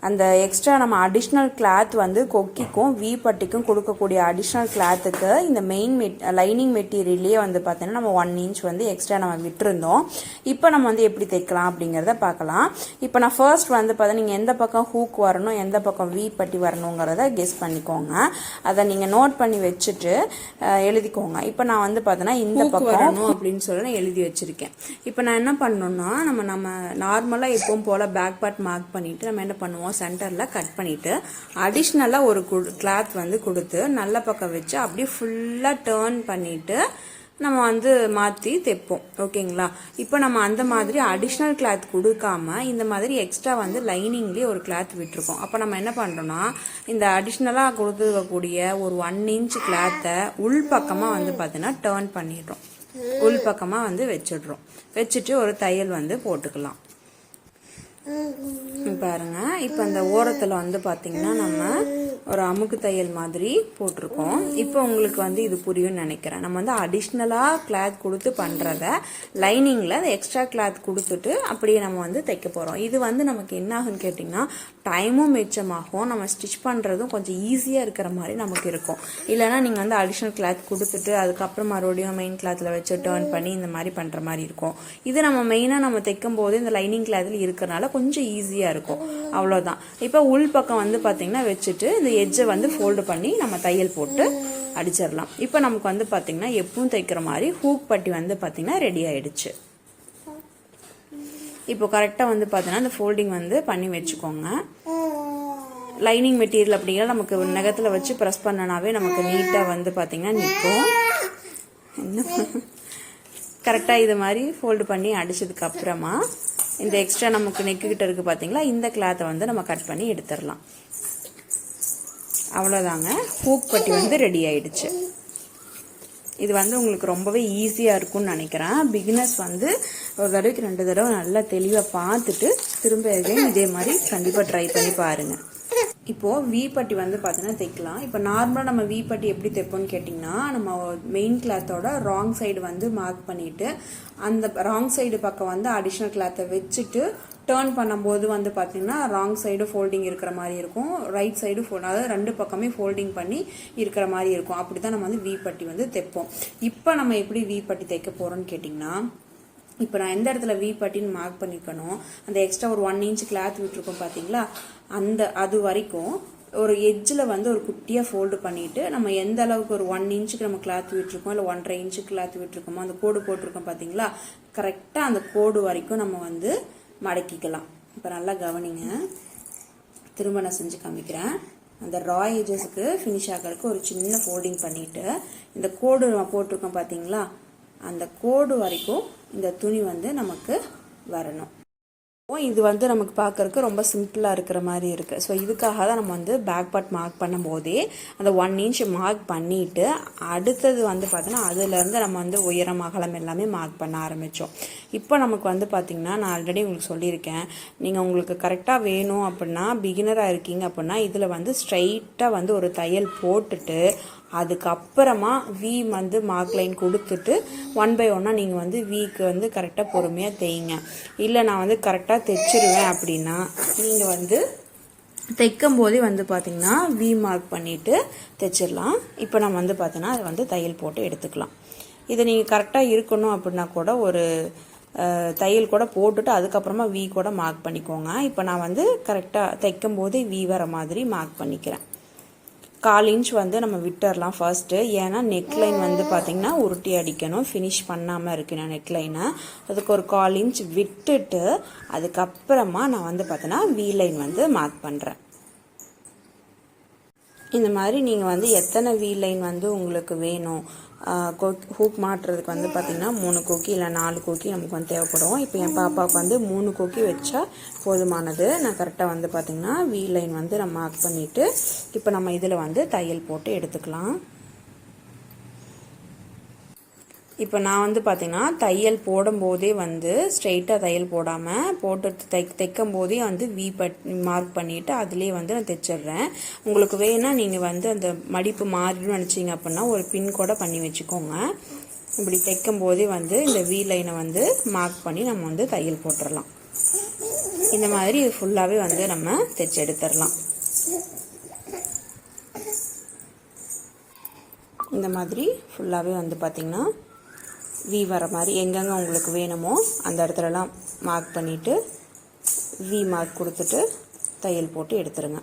Speaker 1: அந்த எக்ஸ்ட்ரா நம்ம அடிஷ்னல் கிளாத் வந்து கொக்கிக்கும் வி பட்டிக்கும் கொடுக்கக்கூடிய அடிஷ்னல் கிளாத்துக்கு இந்த மெயின் லைனிங் மெட்டீரியல்லையே வந்து பார்த்தீங்கன்னா நம்ம 1 இன்ச் வந்து எக்ஸ்ட்ரா நம்ம விட்டுருந்தோம். இப்போ நம்ம வந்து எப்படி தைக்கலாம் அப்படிங்கிறத பார்க்கலாம். இப்போ நான் ஃபர்ஸ்ட் வந்து பார்த்தா நீங்கள் எந்த பக்கம் ஹூக் வரணும் எந்த பக்கம் வி பட்டி வரணுங்கிறத கெஸ் பண்ணிக்கோங்க. அதை நீங்கள் நோட் பண்ணி வச்சுட்டு எழுதிக்கோங்க. இப்போ நான் வந்து பார்த்தோன்னா இந்த பக்கம் வரணும் அப்படின்னு சொல்லி நான் எழுதி வச்சிருக்கேன். இப்போ நான் என்ன பண்ணணும்னா நம்ம நார்மலாக எப்பவும் போல் பேக் பார்ட் மார்க் பண்ணிட்டு நம்ம என்ன பண்ணுவோம், சென்டரில் கட் பண்ணிட்டு அடிஷ்னலாக ஒரு கிளாத் வந்து கொடுத்து நல்ல பக்கம் வச்சு அப்படியே ஃபுல்லாக டேர்ன் பண்ணிட்டு நம்ம வந்து மாற்றி தைப்போம். ஓகேங்களா? இப்போ நம்ம அந்த மாதிரி அடிஷ்னல் கிளாத் கொடுக்காம இந்த மாதிரி எக்ஸ்ட்ரா வந்து லைனிங்லேயே ஒரு கிளாத் விட்டுருக்கோம். அப்போ நம்ம என்ன பண்ணுறோம்னா இந்த அடிஷ்னலாக கொடுத்துருக்கக்கூடிய ஒரு 1 இன்ச் கிளாத்தை உள் பக்கமாக வந்து பார்த்தீங்கன்னா டேர்ன் பண்ணிடுறோம். உள் பக்கமாக வந்து வச்சுடுறோம். வச்சுட்டு ஒரு தையல் வந்து போட்டுக்கலாம். பாருங்க, இப்போ அந்த ஓரத்தில் வந்து பார்த்தீங்கன்னா நம்ம ஒரு அமுக்கு தையல் மாதிரி போட்டிருக்கோம். இப்போ உங்களுக்கு வந்து இது புரியும்னு நினைக்கிறேன். நம்ம வந்து அடிஷ்னலாக கிளாத் கொடுத்து பண்ணுறத லைனிங்கில் அந்த எக்ஸ்ட்ரா கிளாத் கொடுத்துட்டு அப்படியே நம்ம வந்து தைக்க போகிறோம். இது வந்து நமக்கு என்ன ஆகுன்னு கேட்டிங்கன்னா டைமும் மிச்சமாகும், நம்ம ஸ்டிச் பண்ணுறதும் கொஞ்சம் ஈஸியாக இருக்கிற மாதிரி நமக்கு இருக்கும். இல்லைனா நீங்கள் வந்து அடிஷ்னல் கிளாத் கொடுத்துட்டு அதுக்கப்புறம் மறுபடியும் மெயின் கிளாத்தில் வச்சு டேர்ன் பண்ணி இந்த மாதிரி பண்ணுற மாதிரி இருக்கும். இது நம்ம மெயினாக நம்ம தைக்கும் போது இந்த லைனிங் கிளாத்தில் இருக்கிறனால கொஞ்சம் ஈஸியாக இருக்கும். அவ்வளோதான். இப்போ உள் பக்கம் வந்து பார்த்தீங்கன்னா வச்சுட்டு இந்த எட்ஜை வந்து ஃபோல்டு பண்ணி நம்ம தையல் போட்டு அடிச்சிடலாம். இப்போ நமக்கு வந்து பார்த்தீங்கன்னா எப்பவும் தைக்கிற மாதிரி ஹூக் பட்டி வந்து பார்த்தீங்கன்னா ரெடி ஆயிடுச்சு. இப்போ கரெக்டாக வந்து பார்த்தீங்கன்னா இந்த ஃபோல்டிங் வந்து பண்ணி வச்சுக்கோங்க. லைனிங் மெட்டீரியல் அப்படிங்கிற நமக்கு நகத்தில் வச்சு ப்ரெஸ் பண்ணனாவே நமக்கு நீட்டாக வந்து பார்த்தீங்கன்னா நிற்கும். கரெக்டாக இது மாதிரி ஃபோல்டு பண்ணி அடிச்சதுக்கு அப்புறமா இந்த எக்ஸ்ட்ரா நமக்கு நெக்கிட்ட இருக்குது பார்த்தீங்களா, இந்த கிளாத்தை வந்து நம்ம கட் பண்ணி எடுத்துடலாம். அவ்வளோதாங்க, ஹூக் பட்டி வந்து ரெடி ஆயிடுச்சு. இது வந்து உங்களுக்கு ரொம்பவே ஈஸியாக இருக்கும்னு நினைக்கிறேன். பிகினர்ஸ் வந்து ஒரு தடவைக்கு 2 தடவை நல்லா தெளிவாக பார்த்துட்டு திரும்ப இதே மாதிரி கண்டிப்பாக ட்ரை பண்ணி பாருங்கள். இப்போது வி பட்டி வந்து பார்த்தீங்கன்னா தைக்கலாம். இப்போ நார்மலாக நம்ம வி பட்டி எப்படி தைப்போம்னு கேட்டிங்கன்னா நம்ம மெயின் கிளாத்தோட ராங் சைடு வந்து மார்க் பண்ணிவிட்டு அந்த ராங் சைடு பக்கம் வந்து அடிஷ்னல் கிளாத்தை வச்சுட்டு டேர்ன் பண்ணும்போது வந்து பார்த்தீங்கன்னா ராங் சைடு ஃபோல்டிங் இருக்கிற மாதிரி இருக்கும், ரைட் சைடு அதாவது 2 பக்கமே ஃபோல்டிங் பண்ணி இருக்கிற மாதிரி இருக்கும். அப்படி தான் நம்ம வந்து வி பட்டி வந்து தைப்போம். இப்போ நம்ம எப்படி வி பட்டி தைக்க போகிறோம்னு கேட்டிங்கன்னா இப்போ நான் எந்த இடத்துல வி பட்டின்னு மார்க் பண்ணிக்கணும், அந்த எக்ஸ்ட்ரா ஒரு 1 இன்ச் கிளாத் விட்டுருக்கோம் பார்த்தீங்களா, அது வரைக்கும் ஒரு எட்ஜில் வந்து ஒரு குட்டியாக ஃபோல்டு பண்ணிவிட்டு நம்ம எந்த அளவுக்கு ஒரு 1 இன்ச்சுக்கு நம்ம கிளாத் விட்டுருக்கோம் இல்லை 1.5 இன்ச்சுக்கு கிளாத் விட்டுருக்கோமோ அந்த கோடு போட்டிருக்கோம் பார்த்தீங்களா, கரெக்டாக அந்த கோடு வரைக்கும் நம்ம வந்து மடக்கிக்கலாம். இப்போ நல்லா கவனிங்க, திரும்ப நான் செஞ்சு காமிக்கிறேன். அந்த ரா எஜஸ்க்கு ஃபினிஷ் ஆகிறதுக்கு ஒரு சின்ன ஃபோல்டிங் பண்ணிவிட்டு இந்த கோடு நம்ம போட்டிருக்கோம் பார்த்தீங்களா, அந்த கோடு வரைக்கும் இந்த துணி வந்து நமக்கு வரணும். இது வந்து நமக்கு பார்க்கறதுக்கு ரொம்ப சிம்பிளாக இருக்கிற மாதிரி இருக்குது. ஸோ இதுக்காக தான் நம்ம வந்து பேக் பார்ட் மார்க் பண்ணும் போதே அந்த 1 inch மார்க் பண்ணிவிட்டு அடுத்தது வந்து பார்த்தோன்னா அதுலேருந்து நம்ம வந்து உயரம் அகலம் எல்லாமே மார்க் பண்ண ஆரம்பித்தோம். இப்போ நமக்கு வந்து பார்த்திங்கன்னா நான் ஆல்ரெடி உங்களுக்கு சொல்லியிருக்கேன், நீங்கள் உங்களுக்கு கரெக்டாக வேணும் அப்படின்னா, பிகினராக இருக்கீங்க அப்படின்னா இதில் வந்து ஸ்ட்ரைட்டாக வந்து ஒரு தையல் போட்டுட்டு அதுக்கப்புறமா வி வந்து மார்க் லைன் கொடுத்துட்டு 1 by 1 நீங்கள் வந்து விக்கு வந்து கரெக்டாக பொறுமையாக தைங்க. இல்லை நான் வந்து கரெக்டாக தைச்சிருவேன் அப்படின்னா நீங்கள் வந்து தைக்கும் போதே வந்து பார்த்திங்கன்னா வி மார்க் பண்ணிவிட்டு தைச்சிடலாம். இப்போ நம்ம வந்து பார்த்தோன்னா அதை வந்து தையல் போட்டு எடுத்துக்கலாம். இதை நீங்கள் கரெக்டாக இருக்கணும் அப்படின்னா கூட ஒரு தையல் கூட போட்டுட்டு அதுக்கப்புறமா வி கூட மார்க் பண்ணிக்கோங்க. இப்போ நான் வந்து கரெக்டாக தைக்கும் போதே வி வர மாதிரி மார்க் பண்ணிக்கிறேன். 1/4 inch வந்து நம்ம விட்டுறலாம் ஃபர்ஸ்ட்டு. ஏன்னா நெக்லைன் வந்து பார்த்திங்கன்னா உருட்டி அடிக்கணும், ஃபினிஷ் பண்ணாமல் இருக்கணும் நெக்லைனை. அதுக்கு ஒரு 1/4 inch விட்டுட்டு அதுக்கப்புறமா நான் வந்து பார்த்தோன்னா வி லைன் வந்து மார்க் பண்ணுறேன். இந்த மாதிரி நீங்கள் வந்து எத்தனை வி லைன் வந்து உங்களுக்கு வேணும், ஹூக் மாட்டுறதுக்கு வந்து பார்த்திங்கன்னா 3 கொக்கி இல்லை 4 கொக்கி நமக்கு வந்து தேவைப்படும். இப்போ என் பாப்பாவுக்கு வந்து 3 கொக்கி வச்சா போதுமானது. நான் கரெக்டாக வந்து பார்த்திங்கன்னா வி லைன் வந்து நம்ம மார்க் பண்ணிவிட்டு இப்போ நம்ம இதில் வந்து தையல் போட்டு எடுத்துக்கலாம். இப்போ நான் வந்து பார்த்திங்கன்னா தையல் போடும்போதே வந்து ஸ்ட்ரெயிட்டாக தையல் போடாமல் போட்டு தைக்கும் போதே வந்து வி மார்க் பண்ணிவிட்டு அதுலேயே வந்து நான் தைச்சிட்றேன். உங்களுக்கு வேணால் நீங்கள் வந்து அந்த மடிப்பு மாறிடும் நினச்சிங்க அப்படின்னா ஒரு பின் கூட பண்ணி வச்சுக்கோங்க. இப்படி தைக்கும் போதே வந்து இந்த வி லைனை வந்து மார்க் பண்ணி நம்ம வந்து தையல் போட்டுடலாம். இந்த மாதிரி இது ஃபுல்லாகவே வந்து நம்ம தைச்சி எடுத்துடலாம். இந்த மாதிரி ஃபுல்லாகவே வந்து பார்த்திங்கன்னா வி வர மாதிரி எங்கெங்கே உங்களுக்கு வேணுமோ அந்த இடத்துலலாம் மார்க் பண்ணிவிட்டு வி மார்க் கொடுத்துட்டு தையல் போட்டு எடுத்துருங்க.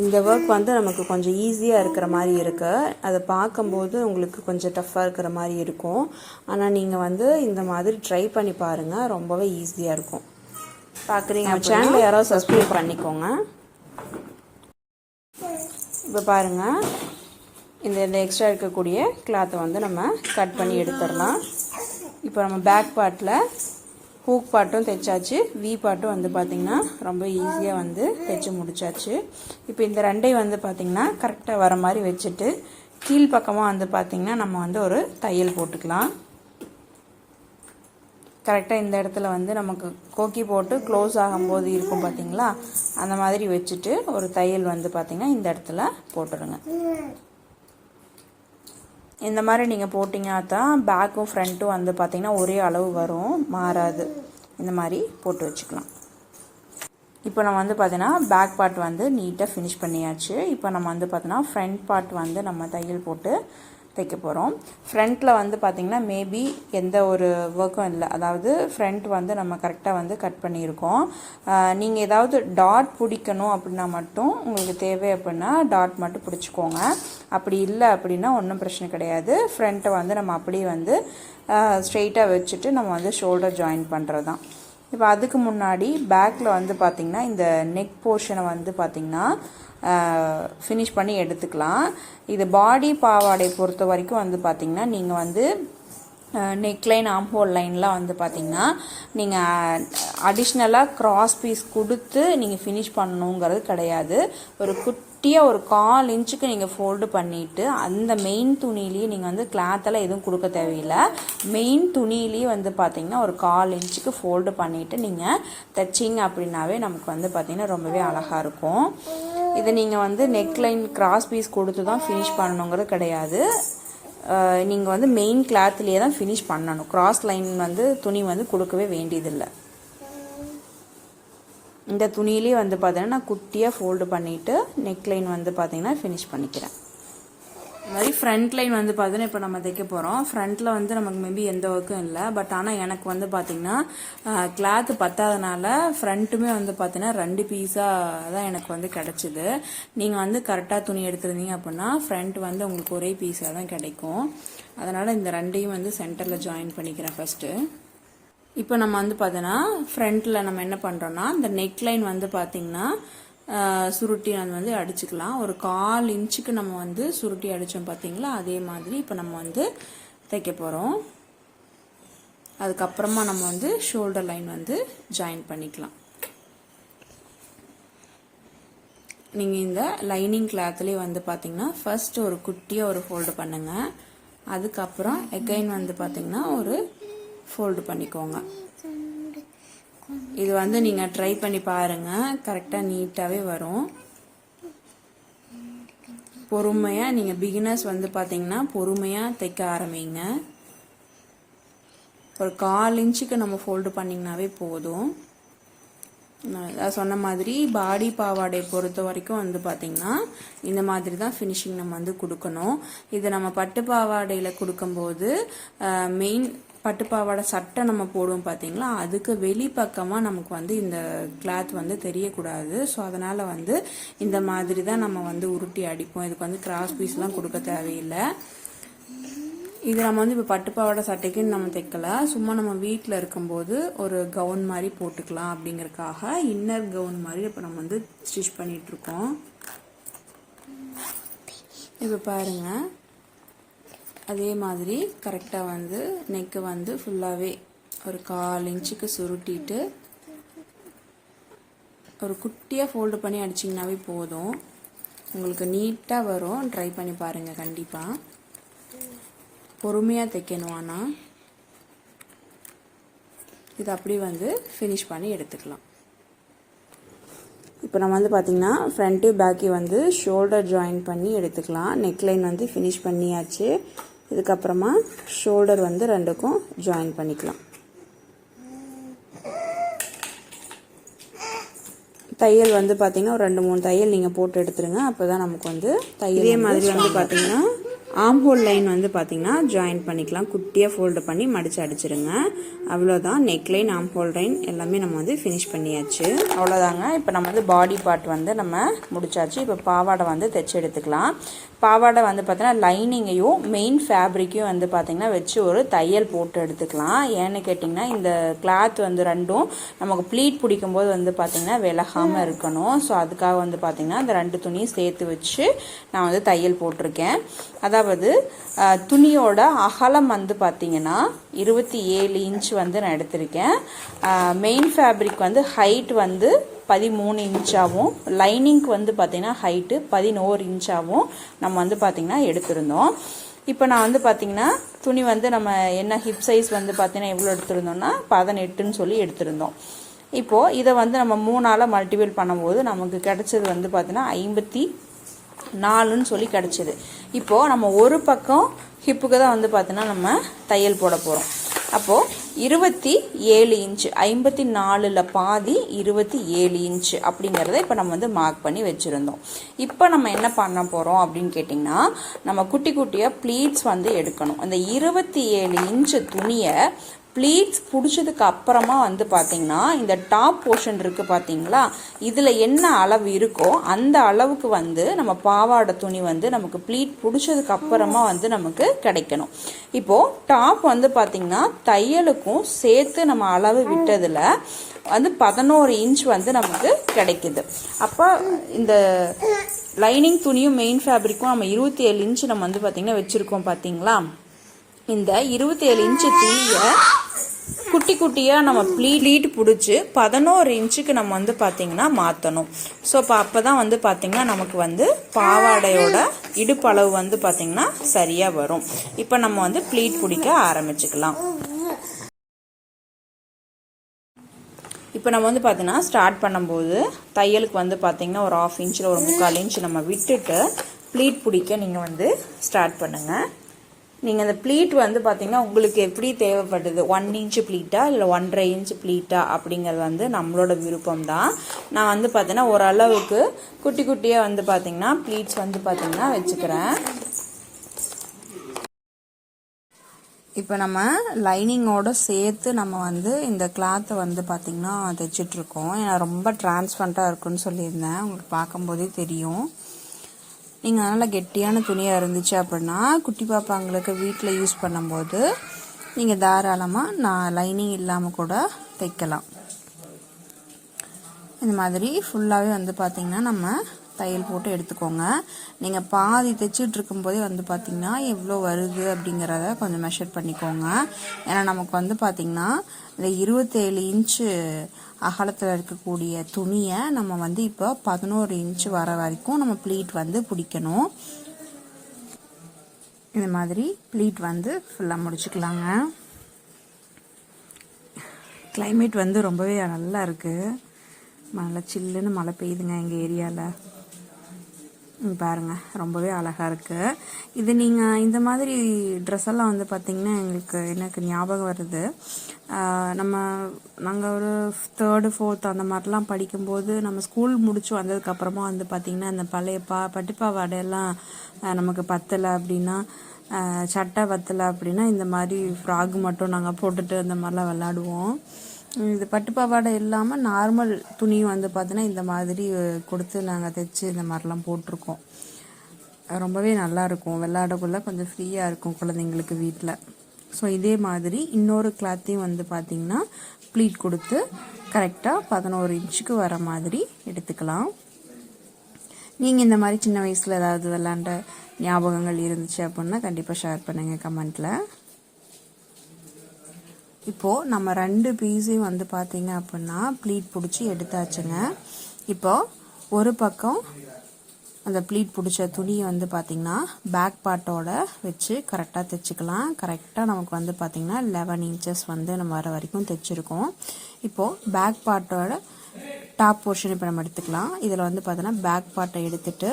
Speaker 1: இந்த ஒர்க் வந்து நமக்கு கொஞ்சம் ஈஸியாக இருக்கிற மாதிரி இருக்குது. அதை பார்க்கும்போது உங்களுக்கு கொஞ்சம் டஃப்பாக இருக்கிற மாதிரி இருக்கும். ஆனால் நீங்கள் வந்து இந்த மாதிரி ட்ரை பண்ணி பாருங்கள், ரொம்பவே ஈஸியாக இருக்கும். பார்க்குறீங்க சேனலை யாராவது சப்ஸ்கிரைப் பண்ணிக்கோங்க. இப்போ பாருங்கள், இந்த எக்ஸ்ட்ரா இருக்கக்கூடிய கிளாத்தை வந்து நம்ம கட் பண்ணி எடுத்துடலாம். இப்போ நம்ம பேக் பார்ட்டில் ஹூக் பார்ட்டும் தைச்சாச்சு, வி பார்ட்டும் வந்து பார்த்திங்கன்னா ரொம்ப ஈஸியாக வந்து தைச்சி முடிச்சாச்சு. இப்போ இந்த ரெண்டையும் வந்து பார்த்திங்கன்னா கரெக்டாக வர மாதிரி வச்சுட்டு கீழ்ப்பக்கமாக வந்து பார்த்திங்கன்னா நம்ம வந்து ஒரு தையல் போட்டுக்கலாம். கரெக்டாக இந்த இடத்துல வந்து நமக்கு கோக்கி போட்டு க்ளோஸ் ஆகும்போது இருக்கும் பார்த்திங்களா, அந்த மாதிரி வச்சுட்டு ஒரு தையல் வந்து பார்த்திங்கன்னா இந்த இடத்துல போட்டுருங்க. இந்த மாதிரி நீங்கள் போட்டிங்கன்னா தான் பேக்கும் ஃப்ரண்ட்டும் வந்து பார்த்திங்கன்னா ஒரே அளவு வரும், மாறாது. இந்த மாதிரி போட்டு வச்சுக்கலாம். இப்போ நம்ம வந்து பார்த்தீங்கன்னா பேக் பார்ட் வந்து நீட்டாக ஃபினிஷ் பண்ணியாச்சு. இப்போ நம்ம வந்து பார்த்தோன்னா ஃப்ரண்ட் பார்ட் வந்து நம்ம தையல் போட்டு தைக்க போகிறோம். ஃப்ரண்ட்டில் வந்து பார்த்திங்கன்னா மேபி எந்த ஒரு ஒர்க்கும் இல்லை, அதாவது ஃப்ரண்ட் வந்து நம்ம கரெக்டாக வந்து கட் பண்ணியிருக்கோம். நீங்கள் ஏதாவது டாட் பிடிக்கணும் அப்படின்னா மட்டும் உங்களுக்கு தேவை அப்படின்னா டாட் மட்டும் பிடிச்சிக்கோங்க. அப்படி இல்லை அப்படின்னா ஒன்றும் பிரச்சனை கிடையாது. ஃப்ரண்ட்டை வந்து நம்ம அப்படியே வந்து ஸ்ட்ரெயிட்டாக வச்சுட்டு நம்ம வந்து ஷோல்டர் ஜாயின் பண்ணுறது தான். இப்போ அதுக்கு முன்னாடி பேக்கில் வந்து பார்த்திங்கன்னா இந்த நெக் போர்ஷனை வந்து பார்த்திங்கன்னா ஃபினிஷ் பண்ணி எடுத்துக்கலாம். இது பாடி பாவாடை பொறுத்த வரைக்கும் வந்து பார்த்திங்கன்னா நீங்கள் வந்து நெக்லைன் ஆம்ஹோல் லைன்லாம் வந்து பார்த்திங்கன்னா நீங்கள் அடிஷ்னலாக கிராஸ் பீஸ் கொடுத்து நீங்கள் ஃபினிஷ் பண்ணணுங்கிறது கிடையாது. ஒரு குட்டியாக ஒரு 1/4 inch நீங்கள் ஃபோல்டு பண்ணிவிட்டு அந்த மெயின் துணியிலேயே நீங்கள் வந்து கிளாத்தெல்லாம் எதுவும் கொடுக்க தேவையில்லை. மெயின் துணியிலேயே வந்து பார்த்திங்கன்னா ஒரு 1/4 inch ஃபோல்டு பண்ணிவிட்டு நீங்கள் தைச்சிங்க அப்படின்னாவே நமக்கு வந்து பார்த்திங்கன்னா ரொம்பவே அழகாக இருக்கும். இதை நீங்கள் வந்து நெக்லைன் கிராஸ் பீஸ் கொடுத்து தான் ஃபினிஷ் பண்ணணுங்கிறது கிடையாது. நீங்கள் வந்து மெயின் கிளாத்லேயே தான் ஃபினிஷ் பண்ணணும். கிராஸ் லைன் வந்து துணி வந்து கொடுக்கவே வேண்டியதில்லை. இந்த துணியிலே வந்து பார்த்தீங்கன்னா நான் குட்டியாக ஃபோல்டு பண்ணிவிட்டு நெக்லைன் வந்து பார்த்தீங்கன்னா ஃபினிஷ் பண்ணிக்கிறேன். இந்த மாதிரி ஃப்ரண்ட் லைன் வந்து பார்த்தீங்கன்னா இப்போ நம்ம தைக்க போகிறோம். ஃப்ரண்ட்டில் வந்து நமக்கு மேபி எந்த ஒர்க்கும் இல்லை. பட் ஆனால் எனக்கு வந்து பார்த்திங்கன்னா கிளாத்து பத்தாதனால ஃப்ரண்ட்டுமே வந்து பார்த்தீங்கன்னா 2 பீஸாக தான் எனக்கு வந்து கிடச்சிது. நீங்கள் வந்து கரெக்டாக துணி எடுத்துருந்தீங்க அப்படின்னா ஃப்ரண்ட் வந்து உங்களுக்கு ஒரே பீஸாக தான் கிடைக்கும். அதனால் இந்த 2ஐயும் வந்து சென்டரில் ஜாயின் பண்ணிக்கிறேன் ஃபஸ்ட்டு. இப்போ நம்ம வந்து பார்த்தோன்னா ஃப்ரண்ட்டில் நம்ம என்ன பண்ணுறோன்னா இந்த நெக் லைன் வந்து பார்த்திங்கன்னா சுருட்டி வந்து அடிச்சுக்கலாம். ஒரு 1/4 இன்ச்சுக்கு நம்ம வந்து சுருட்டி அடித்தோம் பார்த்தீங்களா, அதே மாதிரி இப்போ நம்ம வந்து தைக்க போகிறோம். அதுக்கப்புறமா நம்ம வந்து ஷோல்டர் லைன் வந்து ஜாயின் பண்ணிக்கலாம். நீங்கள் இந்த லைனிங் கிளாத்லேயே வந்து பார்த்தீங்கன்னா ஃபர்ஸ்ட் ஒரு குட்டியாக ஒரு ஃபோல்டு பண்ணுங்கள். அதுக்கப்புறம் எகைன் வந்து பார்த்தீங்கன்னா ஒரு ஃபோல்டு பண்ணிக்கோங்க. இது வந்து நீங்கள் ட்ரை பண்ணி பாருங்கள், கரெக்டாக நீட்டாகவே வரும். பொறுமையாக நீங்கள் பிகினர்ஸ் வந்து பார்த்தீங்கன்னா பொறுமையாக தைக்க ஆரம்பிங்க. ஒரு 1/4 இன்ச்சுக்கு நம்ம ஃபோல்டு பண்ணிங்கனாவே போதும். நான் சொன்ன மாதிரி பாடி பாவாடை பொறுத்த வரைக்கும் வந்து பார்த்திங்கன்னா இந்த மாதிரி தான் ஃபினிஷிங் நம்ம வந்து கொடுக்கணும். இது நம்ம பட்டு பாவாடையில் கொடுக்கும்போது மெயின் பட்டு பாவாடை சட்டை நம்ம போடுவோம் பார்த்தீங்களா, அதுக்கு வெளிப்பக்கமாக நமக்கு வந்து இந்த கிளாத் வந்து தெரியக்கூடாது. ஸோ அதனால் வந்து இந்த மாதிரி தான் நம்ம வந்து உருட்டி அடிப்போம். இதுக்கு வந்து கிராஸ் பீஸ்லாம் கொடுக்க தேவையில்லை. இது நம்ம வந்து இப்போ பட்டுப்பாவாடை சட்டைக்குன்னு நம்ம தைக்கல, சும்மா நம்ம வீட்டில் இருக்கும்போது ஒரு கவுன் மாதிரி போட்டுக்கலாம் அப்படிங்கறக்காக இன்னர் கவுன் மாதிரி இப்போ நம்ம வந்து ஸ்டிச் பண்ணிட்டு இருக்கோம். இப்போ பாருங்க, அதே மாதிரி கரெக்டாக வந்து நெக்கு வந்து ஃபுல்லாகவே ஒரு 1/4 இன்ச்சுக்கு சுருட்டிட்டு ஒரு குட்டியாக ஃபோல்டு பண்ணி அடிச்சிங்கனாவே போதும். உங்களுக்கு நீட்டாக வரும். ட்ரை பண்ணி பாருங்கள் கண்டிப்பாக. பொறுமையாக தைக்கணும். ஆனால் இது அப்படி வந்து ஃபினிஷ் பண்ணி எடுத்துக்கலாம். இப்போ நம்ம வந்து பார்த்திங்கன்னா ஃப்ரண்ட்டு பேக்கி வந்து ஷோல்டர் ஜாயின் பண்ணி எடுத்துக்கலாம். நெக்லைன் வந்து ஃபினிஷ் பண்ணியாச்சு. இதுக்கப்புறமா ஷோல்டர் வந்து ரெண்டுக்கும் ஜாயின் பண்ணிக்கலாம். தையல் வந்து பார்த்திங்கன்னா ஒரு 2-3 தையல் நீங்கள் போட்டு எடுத்துருங்க. அப்போ தான் நமக்கு வந்து தையல். இதே மாதிரி வந்து பார்த்திங்கன்னா ஆம் ஹோல் லைன் வந்து பார்த்தீங்கன்னா ஜாயின் பண்ணிக்கலாம். குட்டியாக ஃபோல்டு பண்ணி மடித்து அடிச்சிருங்க. அவ்வளோதான். நெக்லைன், ஆம் ஹோல் லைன் எல்லாமே நம்ம வந்து ஃபினிஷ் பண்ணியாச்சு. அவ்வளோதாங்க. இப்போ நம்ம வந்து பாடி பார்ட் வந்து நம்ம முடிச்சாச்சு. இப்போ பாவாடை வந்து தைச்சி எடுத்துக்கலாம். பாவாடை வந்து பார்த்தீங்கன்னா லைனிங்கையும் மெயின் ஃபேப்ரிக்கையும் வந்து பார்த்தீங்கன்னா வச்சு ஒரு தையல் போட்டு எடுத்துக்கலாம். ஏன்னு கேட்டிங்கன்னா இந்த கிளாத் வந்து ரெண்டும் நமக்கு ப்ளீட் பிடிக்கும்போது வந்து பார்த்தீங்கன்னா விலகாமல் இருக்கணும். ஸோ அதுக்காக வந்து பார்த்தீங்கன்னா இந்த 2 துணியும் சேர்த்து வச்சு நான் வந்து தையல் போட்டிருக்கேன். அதாவது துணியோட அகலம் வந்து பார்த்தீங்கன்னா 27 இன்ச் வந்து நான் எடுத்திருக்கேன். மெயின் ஃபேப்ரிக் வந்து ஹைட் வந்து 13 இன்ச்சாகவும் லைனிங்க்கு வந்து பார்த்தீங்கன்னா ஹைட்டு 11 இன்ச்சாகவும் நம்ம வந்து பார்த்தீங்கன்னா எடுத்திருந்தோம். இப்போ நான் வந்து பார்த்தீங்கன்னா துணி வந்து நம்ம என்ன ஹிப் சைஸ் வந்து பார்த்தீங்கன்னா எவ்வளோ எடுத்திருந்தோம்னா 18ன்னு சொல்லி எடுத்திருந்தோம். இப்போது இதை வந்து நம்ம 3ஆல் மல்டிபிள் பண்ணும்போது நமக்கு கிடைச்சது வந்து பார்த்தீங்கன்னா 54ன்னு சொல்லி கிடச்சிது. இப்போது நம்ம ஒரு பக்கம் ஹிப்புக்கு தான் வந்து பார்த்தீங்கன்னா நம்ம தையல் போட போகிறோம். அப்போது 27 இன்ச்சு, 54ல் பாதி 27 இன்ச்சு அப்படிங்கிறத இப்போ நம்ம வந்து மார்க் பண்ணி வச்சுருந்தோம். இப்போ நம்ம என்ன பண்ண போகிறோம் அப்படின்னு கேட்டிங்கன்னா, நம்ம குட்டி குட்டியாக ப்ளீட்ஸ் வந்து எடுக்கணும். அந்த 27 இன்ச்சு துணியை ப்ளீட்ஸ் பிடிச்சதுக்கு அப்புறமா வந்து பார்த்தீங்கன்னா இந்த டாப் போர்ஷன் இருக்குது பார்த்தீங்களா, இதில் என்ன அளவு இருக்கோ அந்த அளவுக்கு வந்து நம்ம பாவாடை துணி வந்து நமக்கு ப்ளீட் பிடிச்சதுக்கு அப்புறமா வந்து நமக்கு கிடைக்கணும். இப்போது டாப் வந்து பார்த்தீங்கன்னா தையலுக்கும் சேர்த்து நம்ம அளவு விட்டதில் வந்து 11 இன்ச் வந்து நமக்கு கிடைக்குது. அப்போ இந்த லைனிங் துணியும் மெயின் ஃபேப்ரிக்கும் நம்ம 27 இன்ச்சு நம்ம வந்து பார்த்தீங்கன்னா வச்சுருக்கோம் பார்த்தீங்களா. இந்த 27 இன்ச்சு துணியை குட்டி குட்டியாக நம்ம ப்ளீட் பிடிச்சி 11 இன்ச்சுக்கு நம்ம வந்து பார்த்திங்கன்னா மாற்றணும். ஸோ அப்போ தான் வந்து பார்த்திங்கன்னா நமக்கு வந்து பாவாடையோட இடுப்பளவு வந்து பார்த்திங்கன்னா சரியாக வரும். இப்போ நம்ம வந்து ப்ளீட் பிடிக்க ஆரம்பிச்சுக்கலாம். இப்போ நம்ம வந்து பார்த்தீங்கன்னா ஸ்டார்ட் பண்ணும்போது தையலுக்கு வந்து பார்த்திங்கன்னா ஒரு 1/2 இன்ச்சில் ஒரு 3/4 இன்ச் நம்ம விட்டுட்டு ப்ளீட் பிடிக்க நீங்கள் வந்து ஸ்டார்ட் பண்ணுங்கள். நீங்கள் அந்த ப்ளீட் வந்து பார்த்தீங்கன்னா உங்களுக்கு எப்படி தேவைப்படுது, 1 இன்ச்சு ப்ளீட்டா இல்லை 1.5 இன்ச்சு ப்ளீட்டா அப்படிங்கிறது வந்து நம்மளோட விருப்பம் தான். நான் வந்து பார்த்தீங்கன்னா ஓரளவுக்கு குட்டி குட்டியாக வந்து பார்த்தீங்கன்னா ப்ளீட்ஸ் வந்து பார்த்தீங்கன்னா வச்சுக்கிறேன். இப்போ நம்ம லைனிங்கோட சேர்த்து நம்ம வந்து இந்த கிளாத்தை வந்து பார்த்திங்கன்னா தைச்சிட்ருக்கோம். ஏன்னா ரொம்ப டிரான்ஸ்பரண்ட்டாக இருக்குன்னு சொல்லியிருந்தேன், உங்களுக்கு பார்க்கும்போதே தெரியும். நீங்கள் அதனால் கெட்டியான துணியாக இருந்துச்சு அப்படின்னா குட்டி பாப்பாங்களுக்கு வீட்டில் யூஸ் பண்ணும்போது நீங்கள் தாராளமாக நான் லைனிங் இல்லாமல் கூட தைக்கலாம். இந்த மாதிரி ஃபுல்லாகவே வந்து பார்த்திங்கன்னா நம்ம தையல் போட்டு எடுத்துக்கோங்க. நீங்கள் பாதி தைச்சிட்டு இருக்கும்போதே வந்து பார்த்திங்கன்னா எவ்வளோ வருது அப்படிங்கிறத கொஞ்சம் மெஷர் பண்ணிக்கோங்க. ஏன்னா நமக்கு வந்து பார்த்திங்கன்னா இந்த 27 இன்ச்சு அகலத்தில் இருக்கக்கூடிய துணியை நம்ம வந்து இப்போ 11 இன்ச்சு வர வரைக்கும் நம்ம ப்ளீட் வந்து பிடிக்கணும். இந்த மாதிரி ப்ளீட் வந்து ஃபுல்லாக முடிச்சுக்கலாங்க. கிளைமேட் வந்து ரொம்பவே நல்லா இருக்குது. நல்லா சில்லுன்னு மழை பெய்யுதுங்க எங்கள் ஏரியாவில். பாருங்கள் ரொம்பவே அழகாக இருக்குது. இது நீங்கள் இந்த மாதிரி ட்ரெஸ் எல்லாம் வந்து பார்த்திங்கன்னா எனக்கு ஞாபகம் வருது. நாங்கள் ஒரு 3rd 4th அந்த மாதிரிலாம் படிக்கும்போது நம்ம ஸ்கூல் முடிச்சு வந்ததுக்கப்புறமா வந்து பார்த்திங்கன்னா இந்த பழைய பட்டுப்பாவாடையெல்லாம் நமக்கு பத்தலை அப்படின்னா, சட்டை பத்தலை அப்படின்னா இந்த மாதிரி ஃப்ராக் மட்டும் நாங்கள் போட்டுட்டு அந்த மாதிரிலாம் விளாடுவோம். இது பட்டுப்பாவாடை இல்லாமல் நார்மல் துணியும் வந்து பார்த்தீங்கன்னா இந்த மாதிரி கொடுத்து நாங்கள் தைச்சி இந்த மாதிரிலாம் போட்டிருக்கோம். ரொம்பவே நல்லாயிருக்கும். விளையாடக்குள்ளே கொஞ்சம் ஃப்ரீயாக இருக்கும் குழந்தைங்களுக்கு வீட்டில். ஸோ இதே மாதிரி இன்னொரு கிளாத்தையும் வந்து பார்த்திங்கன்னா ப்ளீட் கொடுத்து கரெக்டாக 11 இன்ச்சுக்கு வர மாதிரி எடுத்துக்கலாம். நீங்கள் இந்த மாதிரி சின்ன வயசில் ஏதாவது விளாண்ட ஞாபகங்கள் இருந்துச்சு அப்படின்னா கண்டிப்பாக ஷேர் பண்ணுங்கள் கமெண்ட்டில். இப்போது நம்ம 2 பீஸையும் வந்து பார்த்திங்க அப்படின்னா ப்ளீட் பிடிச்சி எடுத்தாச்சுங்க. இப்போது ஒரு பக்கம் அந்த ப்ளீட் பிடிச்ச துணியை வந்து பார்த்திங்கன்னா பேக் பார்ட்டோட வச்சு கரெக்டாக தைச்சிக்கலாம். கரெக்டாக நமக்கு வந்து பார்த்திங்கன்னா 11 இன்ச்சஸ் வந்து நம்ம வர வரைக்கும் தைச்சிருக்கோம். இப்போது பேக் பார்ட்டோட டாப் போர்ஷன் இப்போ நம்ம எடுத்துக்கலாம். இதில் வந்து பார்த்தோன்னா பேக் பார்ட்டை எடுத்துகிட்டு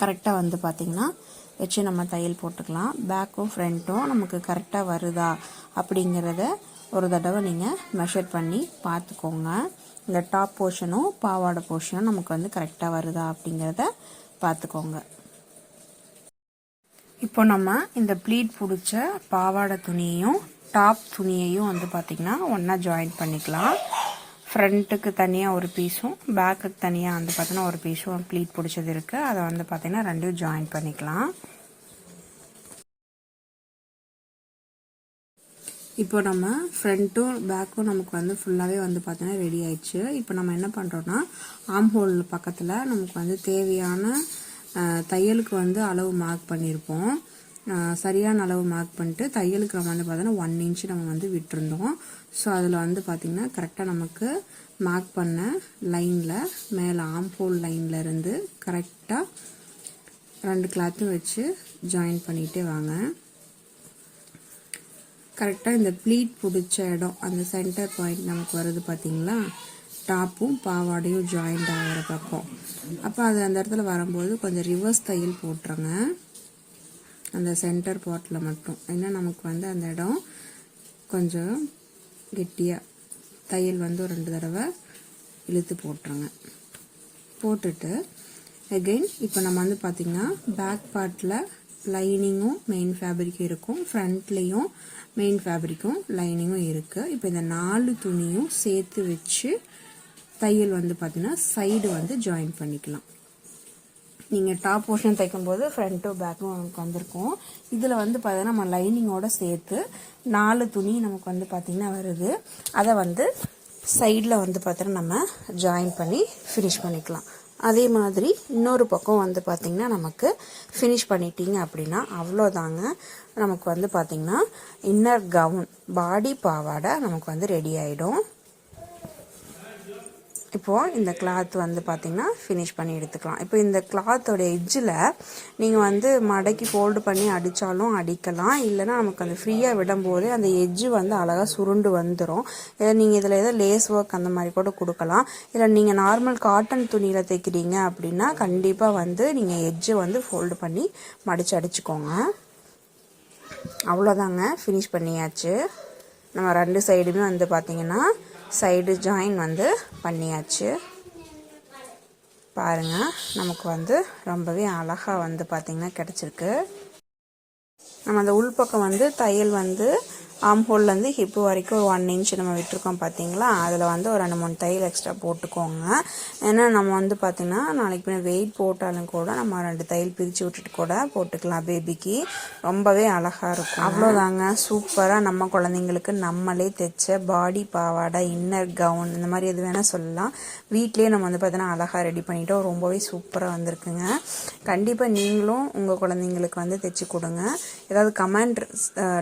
Speaker 1: கரெக்டாக வந்து பார்த்திங்கன்னா வச்சு நம்ம தையல் போட்டுக்கலாம். பேக்கும் ஃப்ரண்ட்டும் நமக்கு கரெக்டாக வருதா அப்படிங்கிறத ஒரு தடவை நீங்கள் மெஷர் பண்ணி பார்த்துக்கோங்க. இந்த டாப் போர்ஷனும் பாவாடை போர்ஷனும் நமக்கு வந்து கரெக்டாக வருதா அப்படிங்கிறத பார்த்துக்கோங்க. இப்போ நம்ம இந்த ப்ளீட் பிடிச்ச பாவாடை துணியையும் டாப் துணியையும் வந்து பார்த்திங்கன்னா ஒன்றா ஜாயின் பண்ணிக்கலாம். ஃப்ரண்ட்டுக்கு தனியாக ஒரு பீஸும் பேக்குக்கு தனியாக வந்து பார்த்தீங்கன்னா ஒரு பீஸும் ப்ளீட் பிடிச்சது இருக்குது. அதை வந்து பார்த்திங்கன்னா ரெண்டையும் ஜாயின் பண்ணிக்கலாம். இப்போ நம்ம ஃப்ரண்ட்டும் பேக்கும் நமக்கு வந்து ஃபுல்லாகவே வந்து பார்த்தீங்கன்னா ரெடி ஆயிடுச்சு. இப்போ நம்ம என்ன பண்ணுறோன்னா ஆம் ஹோல் பக்கத்தில் நமக்கு வந்து தேவையான தையலுக்கு வந்து அளவு மார்க் பண்ணியிருப்போம். சரியான அளவு மார்க் பண்ணிட்டு தையலுக்கு நம்ம வந்து பார்த்தோன்னா 1 இன்ச்சு நம்ம வந்து விட்டுருந்தோம். ஸோ அதில் வந்து பார்த்திங்கன்னா கரெக்டாக நமக்கு மார்க் பண்ண லைனில் மேலே ஆம் ஹோல் லைனில் இருந்து கரெக்டாக 2 கிளாத்தும் வச்சு ஜாயின் பண்ணிகிட்டே வாங்க. கரெக்டாக இந்த ப்ளீட் பிடிச்ச இடம் அந்த சென்டர் பாயிண்ட் நமக்கு வருது பார்த்திங்களா, டாப்பும் பாவாடையும் ஜாயிண்ட் ஆகிற பக்கம். அப்போ அது அந்த இடத்துல வரும்போது கொஞ்சம் ரிவர்ஸ் தையல் போட்டுருங்க அந்த சென்டர் பார்ட்டில் மட்டும். ஏன்னா நமக்கு வந்து அந்த இடம் கொஞ்சம் கெட்டியாக தையல் வந்து ஒரு 2 தடவை இழுத்து போட்டுருங்க. போட்டுட்டு அகெயின் இப்போ நம்ம வந்து பார்த்திங்கன்னா பேக் பார்ட்டில் லைனிங்கும் மெயின் ஃபேப்ரிக்கும் இருக்கும், ஃப்ரண்ட்லேயும் மெயின் ஃபேப்ரிக்கும் லைனிங்கும் இருக்குது. இப்போ இந்த 4 துணியும் சேர்த்து வச்சு தையல் வந்து பார்த்திங்கன்னா சைடு வந்து ஜாயின் பண்ணிக்கலாம். நீங்கள் டாப் போர்ஷன் தைக்கும்போது ஃப்ரண்ட்டும் பேக்கும் நமக்கு வந்திருக்கும். இதில் வந்து பார்த்தீங்கன்னா நம்ம லைனிங்கோட சேர்த்து 4 துணி நமக்கு வந்து பார்த்திங்கன்னா வருது. அதை வந்து சைடில் வந்து பார்த்தீங்கன்னா நம்ம ஜாயின் பண்ணி ஃபினிஷ் பண்ணிக்கலாம். அதே மாதிரி இன்னொரு பக்கம் வந்து பார்த்திங்கன்னா நமக்கு ஃபினிஷ் பண்ணிட்டீங்க அப்படின்னா அவ்வளோதாங்க. நமக்கு வந்து பார்த்திங்கன்னா இன்னர் கவுன் பாடி பாவாடை நமக்கு வந்து ரெடி ஆகிடும். இப்போது இந்த கிளாத் வந்து பார்த்திங்கன்னா ஃபினிஷ் பண்ணி எடுத்துக்கலாம். இப்போ இந்த கிளாத்தோட எட்ஜில் நீங்கள் வந்து மடக்கி ஃபோல்டு பண்ணி அடித்தாலும் அடிக்கலாம், இல்லைனா நமக்கு அந்த ஃப்ரீயாக விடும்போதே அந்த எட்ஜு வந்து அழகாக சுருண்டு வந்துடும். இதை நீங்கள் இதில் ஏதோ லேஸ் ஒர்க் அந்த மாதிரி கூட கொடுக்கலாம். இல்லை நீங்கள் நார்மல் காட்டன் துணியில் தைக்கிறீங்க அப்படின்னா கண்டிப்பாக வந்து நீங்கள் எட்ஜை வந்து ஃபோல்டு பண்ணி மடித்து அடிச்சுக்கோங்க. அவ்வளோதாங்க, ஃபினிஷ் பண்ணியாச்சு. நம்ம 2 சைடுமே வந்து பார்த்திங்கன்னா சைடு ஜாயின் வந்து பண்ணியாச்சு. பாருங்கள், நமக்கு வந்து ரொம்பவே அழகாக வந்து பார்த்திங்கன்னா கிடச்சிருக்கு. நம்ம அந்த உள்பக்கம் வந்து தையல் வந்து ஆம் ஹோல்லேருந்து ஹிப்பு வரைக்கும் ஒரு 1 இன்ச் நம்ம விட்டுருக்கோம் பார்த்தீங்களா, அதில் வந்து ஒரு 2-3 தையல் எக்ஸ்ட்ரா போட்டுக்கோங்க. ஏன்னா நம்ம வந்து பார்த்திங்கன்னா நாளைக்கு பின்ன வெயிட் போட்டாலும் கூட நம்ம 2 தையல் பிரித்து விட்டுட்டு கூட போட்டுக்கலாம். பேபிக்கு ரொம்பவே அழகாக இருக்கும். அவ்வளோதாங்க, சூப்பராக நம்ம குழந்தைங்களுக்கு நம்மளே தைச்ச பாடி பாவாடை, இன்னர் கவுன், இந்த மாதிரி எது வேணால் சொல்லலாம், வீட்லேயே நம்ம வந்து பார்த்தீங்கன்னா அழகாக ரெடி பண்ணிட்டோம். ரொம்பவே சூப்பராக வந்திருக்குங்க. கண்டிப்பாக நீங்களும் உங்கள் குழந்தைங்களுக்கு வந்து தைச்சி கொடுங்க. ஏதாவது கமெண்ட்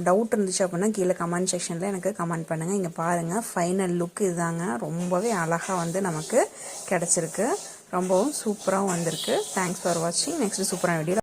Speaker 1: டவுட் இருந்துச்சு அப்படின்னா கீழே கமெண்ட் செக்ஷனில் எனக்கு கமெண்ட் பண்ணுங்கள். இங்கே பாருங்கள், ஃபைனல் லுக் இதுதாங்க. ரொம்பவே அழகாக வந்து நமக்கு கிடச்சிருக்கு. ரொம்பவும் சூப்பராகவும் வந்திருக்கு. தேங்க்ஸ் ஃபார் வாட்சிங். நெக்ஸ்ட் சூப்பரான வீடியோ